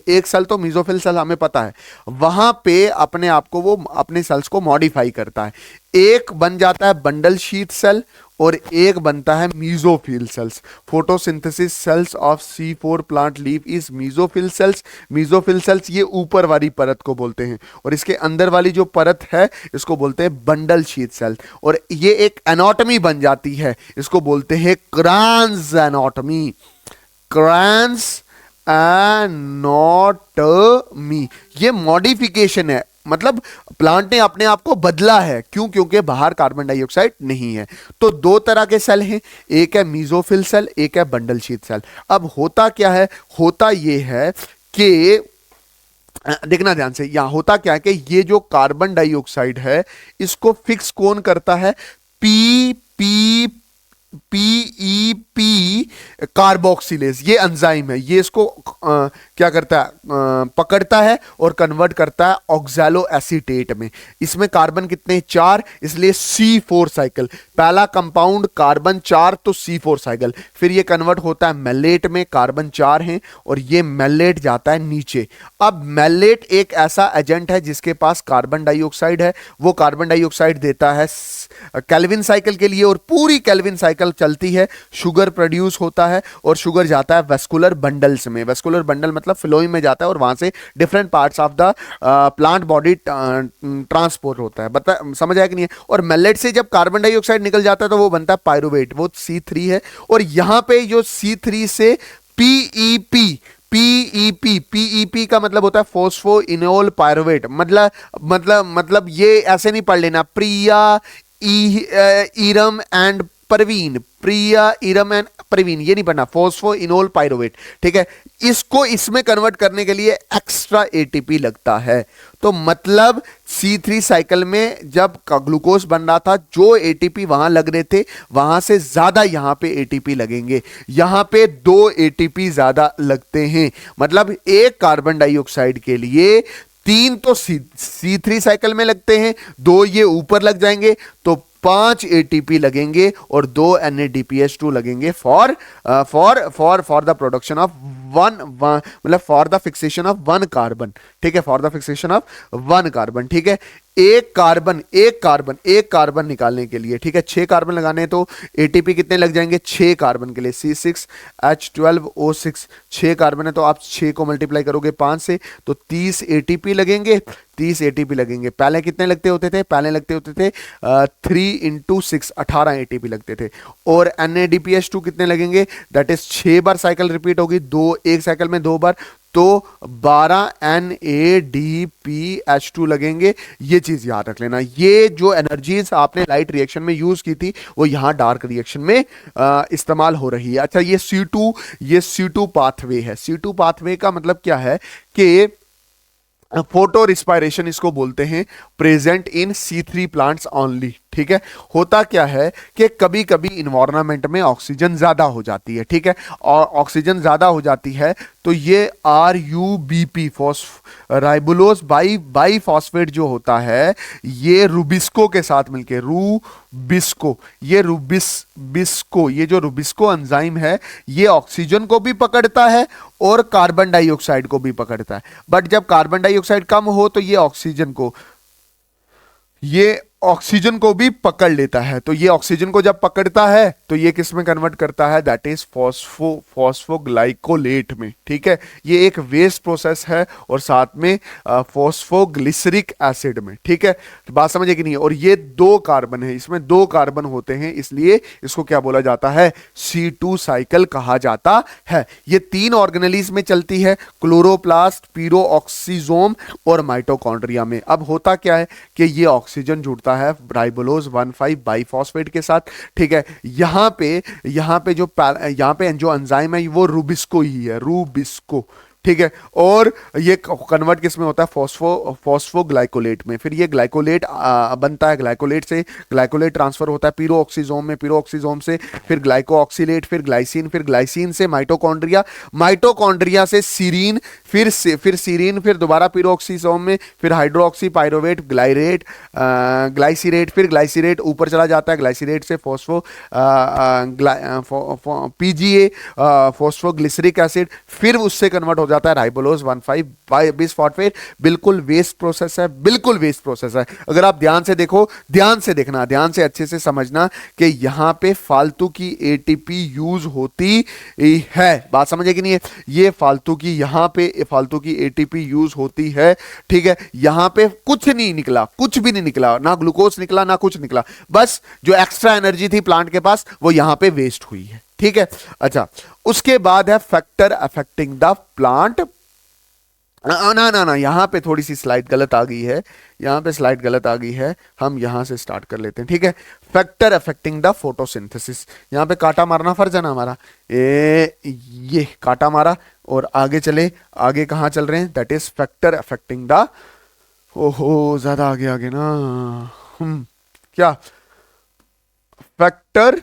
एक सेल तो मीजोफिल सेल हमें पता है, वहां पे अपने आप को वो अपने सेल्स को मॉडिफाई करता है। एक बन जाता है बंडल शीथ सेल और एक बनता है mesophyll cells. Photosynthesis cells of C4 plant leaf is mesophyll cells. Mesophyll cells ये ऊपर वाली परत को बोलते हैं, और इसके अंदर वाली जो परत है इसको बोलते हैं बंडल शीथ सेल। और ये एक एनाटॉमी बन जाती है, इसको बोलते हैं क्रांस एनाटॉमी। क्रांस एनाटॉमी ये मॉडिफिकेशन है, मतलब प्लांट ने अपने आप को बदला है। क्यों? क्योंकि बाहर कार्बन डाइऑक्साइड नहीं है। तो दो तरह के सेल हैं, एक है मीजोफिल सेल, एक है बंडल शीथ सेल। अब होता क्या है, होता ये है कि देखना ध्यान से, यहां होता क्या है कि ये जो कार्बन डाइऑक्साइड है इसको फिक्स कौन करता है, पी पी पीईपी कार्बोक्सिलेज, ये एंजाइम है, ये इसको क्या करता है, पकड़ता है और कन्वर्ट करता है ऑक्सैलो एसीटेट में। इसमें कार्बन कितने, 4, इसलिए C4 साइकिल। पहला कंपाउंड कार्बन 4 तो C4 साइकिल। फिर ये कन्वर्ट होता है मैलेट में, कार्बन 4 हैं और ये मैलेट जाता है नीचे। अब मैलेट एक ऐसा एजेंट है जिसके पास कार्बन डाइऑक्साइड है, वो कार्बन डाइऑक्साइड देता है केल्विन साइकिल के लिए, और पूरी केल्विन साइकिल चलती है, शुगर प्रोड्यूस होता है और शुगर जाता है वेस्कुलर बंडल्स में। वेस्कुलर बंडल मतलब फ्लोएम में जाता है और वहां से different parts of the plant body transport होता है। बता समझ आया कि नहीं है। और मैलेट से जब कार्बन डाइऑक्साइड निकल जाता है तो वो बनता है पायरुवेट, वो C3 है। और यहां पे जो C3 से पीईपी का मतलब होता है फोस्फोइनोल पायरुवेट। मतलब ये ऐसे नहीं पढ़ लेना, प्रिया ईरम एंड परवीन, प्रिया ईरम एंड परवीन, ये नहीं पढ़ना, फोस्फोइनोल पायरुवेट। ठीक है, इसको इसमें कन्वर्ट करने के लिए एक्स्ट्रा एटीपी लगता है। तो मतलब C3 साइकिल में जब ग्लूकोज बन रहा था, जो एटीपी वहां लग रहे थे वहां से ज्यादा यहां पे एटीपी लगेंगे। यहां पे 2 एटीपी ज्यादा लगते हैं, मतलब एक कार्बन डाइऑक्साइड के लिए 3 तो C3 साइकिल में लगते हैं, 2 ये ऊपर लग जाएंगे, तो 5 एटीपी लगेंगे और 2 NADPH2 लगेंगे फॉर द प्रोडक्शन ऑफ मतलब for the fixation of 1 carbon. ठीक है, for the fixation of 1 carbon. ठीक है, एक कार्बन निकालने के लिए, ठीक है, 6 कार्बन लगाने हैं तो एटीपी कितने लग जाएंगे, 6 कार्बन के लिए C6H12O6, 6 कार्बन है तो आप 6 को मल्टीप्लाई करोगे 5 से तो 30 एटीपी लगेंगे। 30 एटीपी लगेंगे। पहले कितने लगते होते थे, पहले लगते होते थे 3 × 6 18 एटीपी लगते थे। और NADPH2 कितने लगेंगे, that is 6 bar cycle repeat होगी, एक साइकिल में 2 बार, तो 12 NADPH2 लगेंगे। ये चीज याद रख लेना। ये जो एनर्जीज आपने लाइट रिएक्शन में यूज की थी वो यहां डार्क रिएक्शन में इस्तेमाल हो रही है। अच्छा, ये C2 पाथवे है। C2 पाथवे का मतलब क्या है कि फोटो रिस्पायरेशन इसको बोलते हैं, present in C3 plants only. ठीक है, होता क्या है कि कभी कभी इन्वायरमेंट में ऑक्सीजन ज्यादा हो जाती है। ठीक है, और ऑक्सीजन ज्यादा हो जाती है तो ये RUBP राइबुलोज बाई फॉस्फेट जो होता है, ये रुबिस्को के साथ मिलके रूबिस्को, ये रुबिस्को, ये जो रुबिस्को एंजाइम है ये ऑक्सीजन को भी पकड़ता है और कार्बन डाइऑक्साइड को भी पकड़ता है। बट जब कार्बन डाइऑक्साइड कम हो तो ये ऑक्सीजन को भी पकड़ लेता है। तो ये ऑक्सीजन को जब पकड़ता है तो ये किस में कन्वर्ट करता है, दैट इज फॉस्फोग्लाइकोलेट में। ठीक है, ये एक वेस्ट प्रोसेस है और साथ में फॉस्फोग्लिसरिक एसिड में। ठीक है, तो बात समझे कि नहीं। और ये 2 कार्बन है, इसमें 2 कार्बन होते हैं, इसलिए इसको क्या बोला जाता है, C2 साइकिल कहा जाता है। ये 3 ऑर्गेनेलिज में चलती है, क्लोरोप्लास्ट, पीरोऑक्सीजोम और माइटोकॉन्ड्रिया में। अब होता क्या है कि ये ऑक्सीजन जुड़ता है राइबोलोज 1,5 बाइफॉस्फेट के साथ। ठीक है, यहां पे जो एंजाइम है वो रुबिस्को ही है, रुबिस्को। ठीक है, और ये कन्वर्ट किस में होता है, फॉस्फोग्लाइकोलेट में। फिर ये ग्लाइकोलेट बनता है, ग्लाइकोलेट से ग्लाइकोलेट ट्रांसफर होता है पीरोऑक्सीजोम में, पीरोऑक्सीजोम से फिर ग्लाइकोऑक्सीलेट, फिर ग्लाइसिन से माइटोकॉन्ड्रिया, माइटोकॉन्ड्रिया से सीरीन, फिर सीरीन, फिर दोबारा पीरोऑक्सीजोम में, फिर हाइड्रोक्सी पाइरोवेट, ग्लाइसिरेट, फिर ग्लाइसिरेट ऊपर चला जाता है, ग्लाइसिरेट से PGA फॉस्फोग्लिसरिक एसिड, फिर उससे कन्वर्ट हो जाता है राइबोलोज 1,5 बिसफॉस्फेट। बिल्कुल वेस्ट प्रोसेस है, बिल्कुल वेस्ट प्रोसेस है। अगर आप ध्यान से देखो, ध्यान से देखना, ध्यान से अच्छे से समझना कि यहां पे फालतू की ATP यूज होती है। बात समझे कि नहीं है, ये फालतू की, यहां पे फालतू की ATP यूज होती है। ठीक है, यहां पे कुछ नहीं निकला, कुछ भी नहीं निकला, ना ग्लूकोज निकला ना कुछ निकला, बस जो एक्स्ट्रा एनर्जी थी प्लांट के पास वो यहां पे वेस्ट हुई है। ठीक है, अच्छा, उसके बाद है फैक्टर अफेक्टिंग द प्लांट। ना यहां पे थोड़ी सी स्लाइड गलत आ गई है, यहां पे स्लाइड गलत आ गई है, हम यहां से स्टार्ट कर लेते हैं। ठीक है, फैक्टर अफेक्टिंग द फोटोसिंथेसिस। यहां पे काटा मारना फर्ज है ना हमारा, ये काटा मारा और आगे चले, आगे कहां चल रहे हैं, that is factor affecting the, ओहो ज्यादा आगे आगे ना, क्या, फैक्टर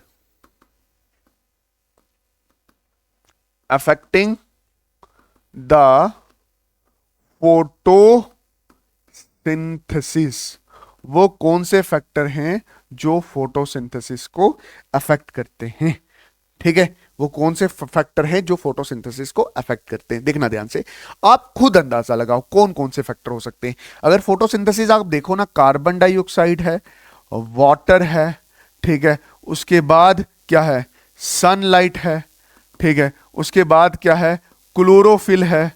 अफेक्टिंग द फोटोसिंथेसिस। वो कौन से फैक्टर हैं जो फोटोसिंथेसिस को अफेक्ट करते हैं। ठीक है, वो कौन से फैक्टर हैं जो फोटोसिंथेसिस को अफेक्ट करते हैं, देखना ध्यान से, आप खुद अंदाजा लगाओ कौन कौन से फैक्टर हो सकते हैं। अगर फोटोसिंथेसिस आप देखो ना, कार्बन डाइऑक्साइड है, वाटर है, ठीक है, उसके बाद क्या है, सनलाइट है, ठीक है, उसके बाद क्या है, क्लोरोफिल है,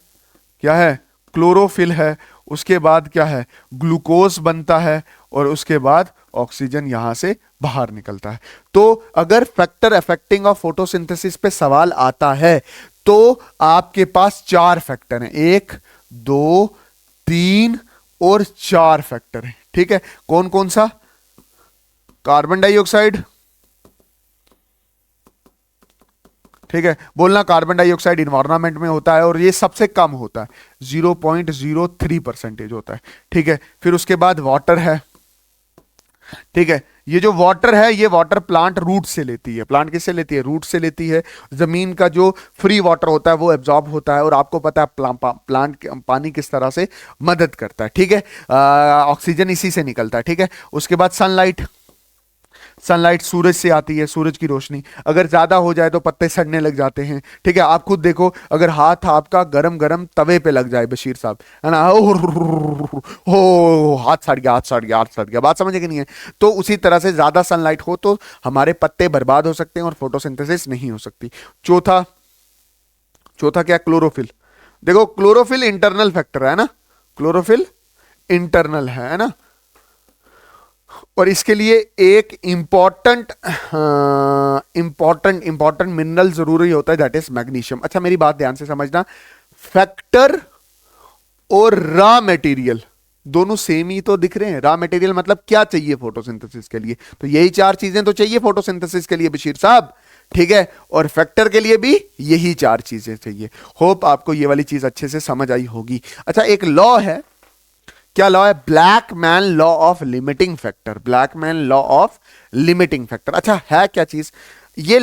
क्या है, क्लोरोफिल है, उसके बाद क्या है, ग्लूकोज बनता है, और उसके बाद ऑक्सीजन यहां से बाहर निकलता है। तो अगर फैक्टर अफेक्टिंग ऑफ फोटोसिंथेसिस पे सवाल आता है तो आपके पास 4 फैक्टर हैं, 1 2 3 और 4 फैक्टर हैं। ठीक है, कौन कौन सा, कार्बन डाइऑक्साइड, ठीक है, बोलना कार्बन डाइऑक्साइड इन्वायरमेंट में होता है और ये सबसे कम होता है, 0.03% होता है। ठीक है, फिर उसके बाद वाटर है। ठीक है, ये जो वाटर है, ये वाटर प्लांट रूट से लेती है, प्लांट किससे लेती है, रूट से लेती है। जमीन का जो फ्री वाटर होता है वो एब्जॉर्ब होता है, और आपको पता है प्लांट पानी किस तरह से मदद करता है। ठीक है, ऑक्सीजन इसी से निकलता है। ठीक है, उसके बाद सनलाइट, सनलाइट सूरज से आती है, सूरज की रोशनी, अगर ज्यादा हो जाए तो पत्ते सड़ने लग जाते हैं। ठीक है, आप खुद देखो, अगर हाथ आपका गरम गरम तवे पे लग जाए, बशीर साहब, है ना, हो हाथ सड़ गया, हाथ सड़ गया, हाथ सड़ गया, बात समझे कि नहीं है। तो उसी तरह से ज्यादा सनलाइट हो तो हमारे पत्ते बर्बाद हो सकते हैं और फोटोसिंथेसिस नहीं हो सकती। चौथा क्या, क्लोरोफिल। देखो क्लोरोफिल इंटरनल फैक्टर है ना, क्लोरोफिल इंटरनल है ना, और इसके लिए एक इंपॉर्टेंट मिनरल जरूरी होता है, दैट इज मैग्नीशियम। अच्छा मेरी बात ध्यान से समझना, फैक्टर और रॉ मटेरियल दोनों सेम ही तो दिख रहे हैं। रॉ मटेरियल मतलब क्या चाहिए फोटोसिंथेसिस के लिए, तो यही 4 चीजें तो चाहिए फोटोसिंथेसिस के लिए बशीर साहब। ठीक है, और फैक्टर के लिए भी यही 4 चीजें चाहिए। होप आपको ये वाली चीज अच्छे से समझ आई होगी। अच्छा, एक लॉ है, क्या लॉ है, Blackman law of limiting factor, Blackman law of limiting factor. अच्छा है क्या चीज ये,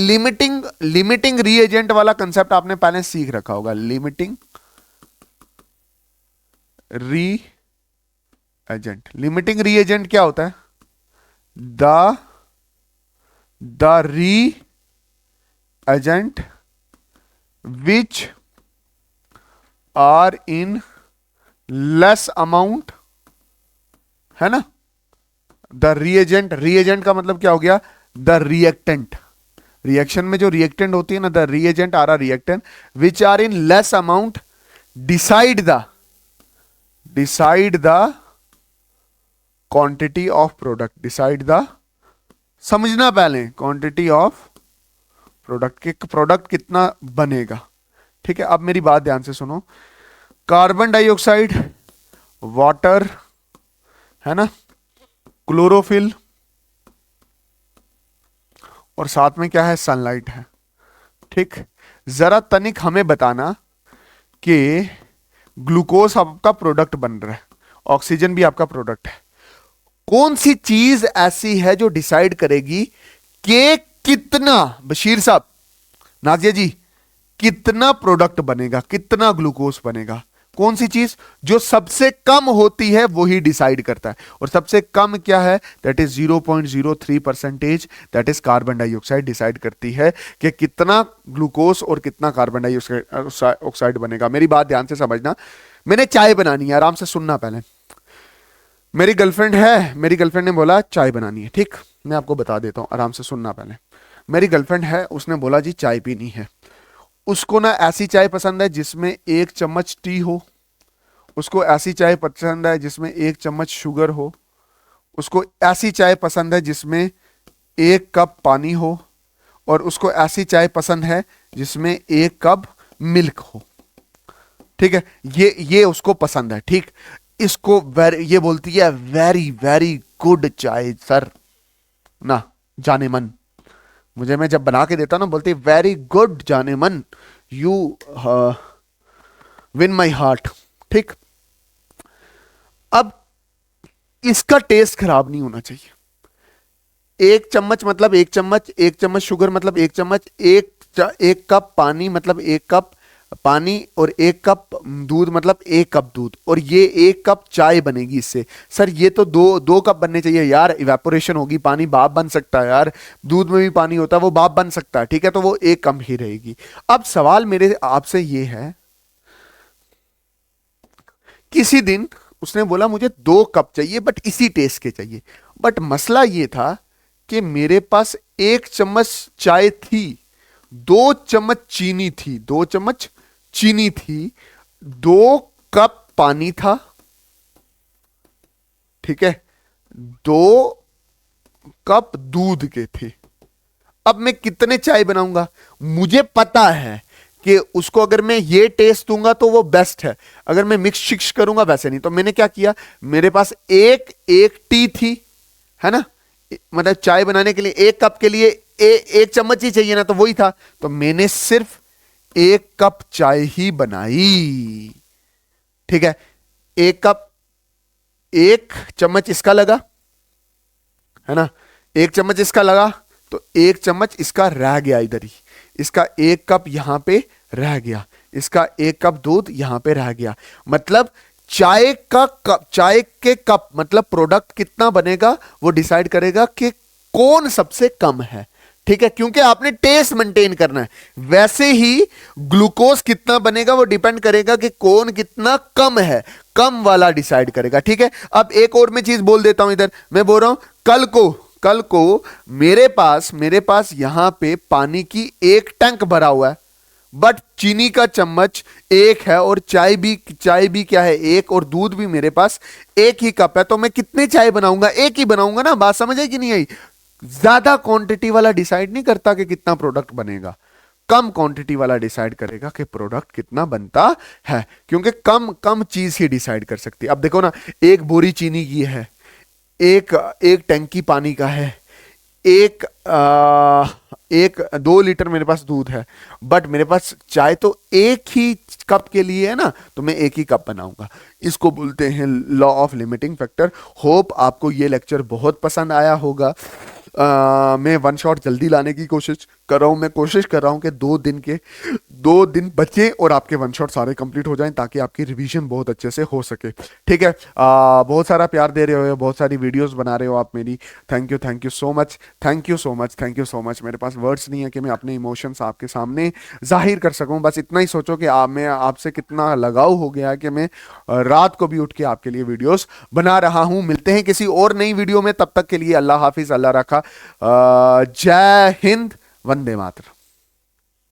लिमिटिंग लिमिटिंग रीएजेंट वाला कंसेप्ट आपने पहले सीख रखा होगा। लिमिटिंग रीएजेंट, लिमिटिंग रीएजेंट क्या होता है? The reagent which are in less amount, है ना। द रीएजेंट, रीएजेंट का मतलब क्या हो गया? The reactant. रिएक्शन में जो रिएक्टेंट होती है ना, the reagent are a reactant which are in less amount decide the quantity of product. Decide the, समझना पहले, क्वांटिटी ऑफ प्रोडक्ट, के प्रोडक्ट कितना बनेगा। ठीक है, अब मेरी बात ध्यान से सुनो। कार्बन डाइऑक्साइड, वाटर, है ना, क्लोरोफिल, और साथ में क्या है? सनलाइट है। ठीक, जरा तनिक हमें बताना कि ग्लूकोज आपका प्रोडक्ट बन रहा है, ऑक्सीजन भी आपका प्रोडक्ट है, कौन सी चीज ऐसी है जो डिसाइड करेगी कि कितना, बशीर साहब, नाजिया जी, कितना प्रोडक्ट बनेगा, कितना ग्लूकोज बनेगा? कौन सी चीज? जो सबसे कम होती है वो ही डिसाइड करता है, और सबसे कम क्या है? That is 0.03%, that is carbon dioxide decide करती है कि कितना ग्लूकोज और कितना कार्बन डाइऑक्साइड बनेगा। मेरी बात ध्यान से समझना। मैंने चाय बनानी है, आराम से सुनना पहले। मेरी गर्लफ्रेंड है, मेरी गर्लफ्रेंड ने बोला चाय बनानी है। ठीक, मैं आपको बता देता हूं, आराम से सुनना पहले। मेरी गर्लफ्रेंड है, उसने बोला जी चाय पीनी है। उसको ना ऐसी चाय पसंद है जिसमें 1 चम्मच टी हो, उसको ऐसी चाय पसंद है जिसमें 1 चम्मच शुगर हो, उसको ऐसी चाय पसंद है जिसमें 1 कप पानी हो, और उसको ऐसी चाय पसंद है जिसमें 1 कप मिल्क हो। ठीक है, ये उसको पसंद है। ठीक, इसको ये बोलती है वेरी वेरी गुड चाय सर, ना जाने मन। मुझे, मैं जब बना के देता ना, बोलती वेरी गुड जाने मन, यू विन माई हार्ट। ठीक, अब इसका टेस्ट खराब नहीं होना चाहिए। 1 चम्मच मतलब 1 चम्मच, 1 चम्मच शुगर मतलब 1 चम्मच, एक कप पानी मतलब 1 कप पानी, और 1 कप दूध मतलब 1 कप दूध, और ये 1 कप चाय बनेगी इससे। सर ये तो दो कप बनने चाहिए यार, इवेपोरेशन होगी, पानी भाप बन सकता है यार, दूध में भी पानी होता है, वो भाप बन सकता है। ठीक है, तो वो 1 कम ही रहेगी। अब सवाल मेरे आपसे ये है, किसी दिन उसने बोला मुझे 2 कप चाहिए, बट इसी टेस्ट के चाहिए। बट मसला ये था कि मेरे पास 1 चम्मच चाय थी, 2 चम्मच चीनी थी, 2 चम्मच चीनी थी, 2 कप पानी था। ठीक है, 2 कप दूध के थे। अब मैं कितने चाय बनाऊंगा? मुझे पता है कि उसको अगर मैं ये टेस्ट दूंगा तो वो बेस्ट है, अगर मैं मिक्स शिक्स करूंगा वैसे नहीं। तो मैंने क्या किया, मेरे पास एक टी थी, है ना, मतलब चाय बनाने के लिए 1 कप के लिए 1 चम्मच ही चाहिए ना, तो वही था। तो मैंने सिर्फ 1 कप चाय ही बनाई। ठीक है, 1 कप, 1 चम्मच इसका लगा, है ना, 1 चम्मच इसका लगा, तो 1 चम्मच इसका रह गया इधर ही, इसका 1 कप यहां पे रह गया, इसका 1 कप दूध यहां पे रह गया। मतलब चाय का कप, चाय के कप मतलब प्रोडक्ट कितना बनेगा वो डिसाइड करेगा कि कौन सबसे कम है। ठीक है, क्योंकि आपने टेस्ट मेंटेन करना है। वैसे ही ग्लूकोज कितना बनेगा वो डिपेंड करेगा कि कौन कितना कम है, कम वाला डिसाइड करेगा। ठीक है, अब एक और मैं चीज बोल देता हूं इधर, मैं बोल रहा हूं कल को मेरे पास यहां पे पानी की 1 टैंक भरा हुआ है, बट चीनी का चम्मच 1 है, और चाय भी क्या है 1, और दूध भी मेरे पास 1 ही कप है। तो मैं कितने चाय बनाऊंगा? 1 ही बनाऊंगा ना। बात समझ आई कि नहीं आई? ज्यादा क्वांटिटी वाला डिसाइड नहीं करता कि कितना प्रोडक्ट बनेगा, कम क्वांटिटी वाला डिसाइड करेगा कि प्रोडक्ट कितना बनता है, क्योंकि कम चीज ही डिसाइड कर सकती है। अब देखो ना, 1 बोरी चीनी की है, एक टंकी पानी का है, एक 2 लीटर मेरे पास दूध है, बट मेरे पास चाय तो 1 ही कप के लिए है ना, तो मैं 1 ही कप बनाऊंगा। इसको बोलते हैं law of limiting factor. Hope आपको ये लेक्चर बहुत पसंद आया होगा। मैं 1 शॉट जल्दी लाने की कोशिश कर रहा हूँ, मैं कोशिश कर रहा हूँ कि 2 दिन बचे और आपके वन शॉट सारे कंप्लीट हो जाएं, ताकि आपकी रिवीजन बहुत अच्छे से हो सके। ठीक है, बहुत सारा प्यार दे रहे हो, बहुत सारी वीडियोस बना रहे हो आप मेरी। Thank you so much, thank you so much, thank you so much. मेरे पास वर्ड्स नहीं है कि मैं अपने इमोशंस आपके सामने जाहिर कर सकूं। बस इतना ही सोचो कि मैं आपसे कितना लगाव हो गया है कि मैं रात को भी उठ के आपके लिए वीडियोस बना रहा हूं। मिलते हैं किसी और नई वीडियो में, तब तक के लिए अल्लाह हाफिज, अल्लाह रखा। जय हिंद, वंदे मातरम।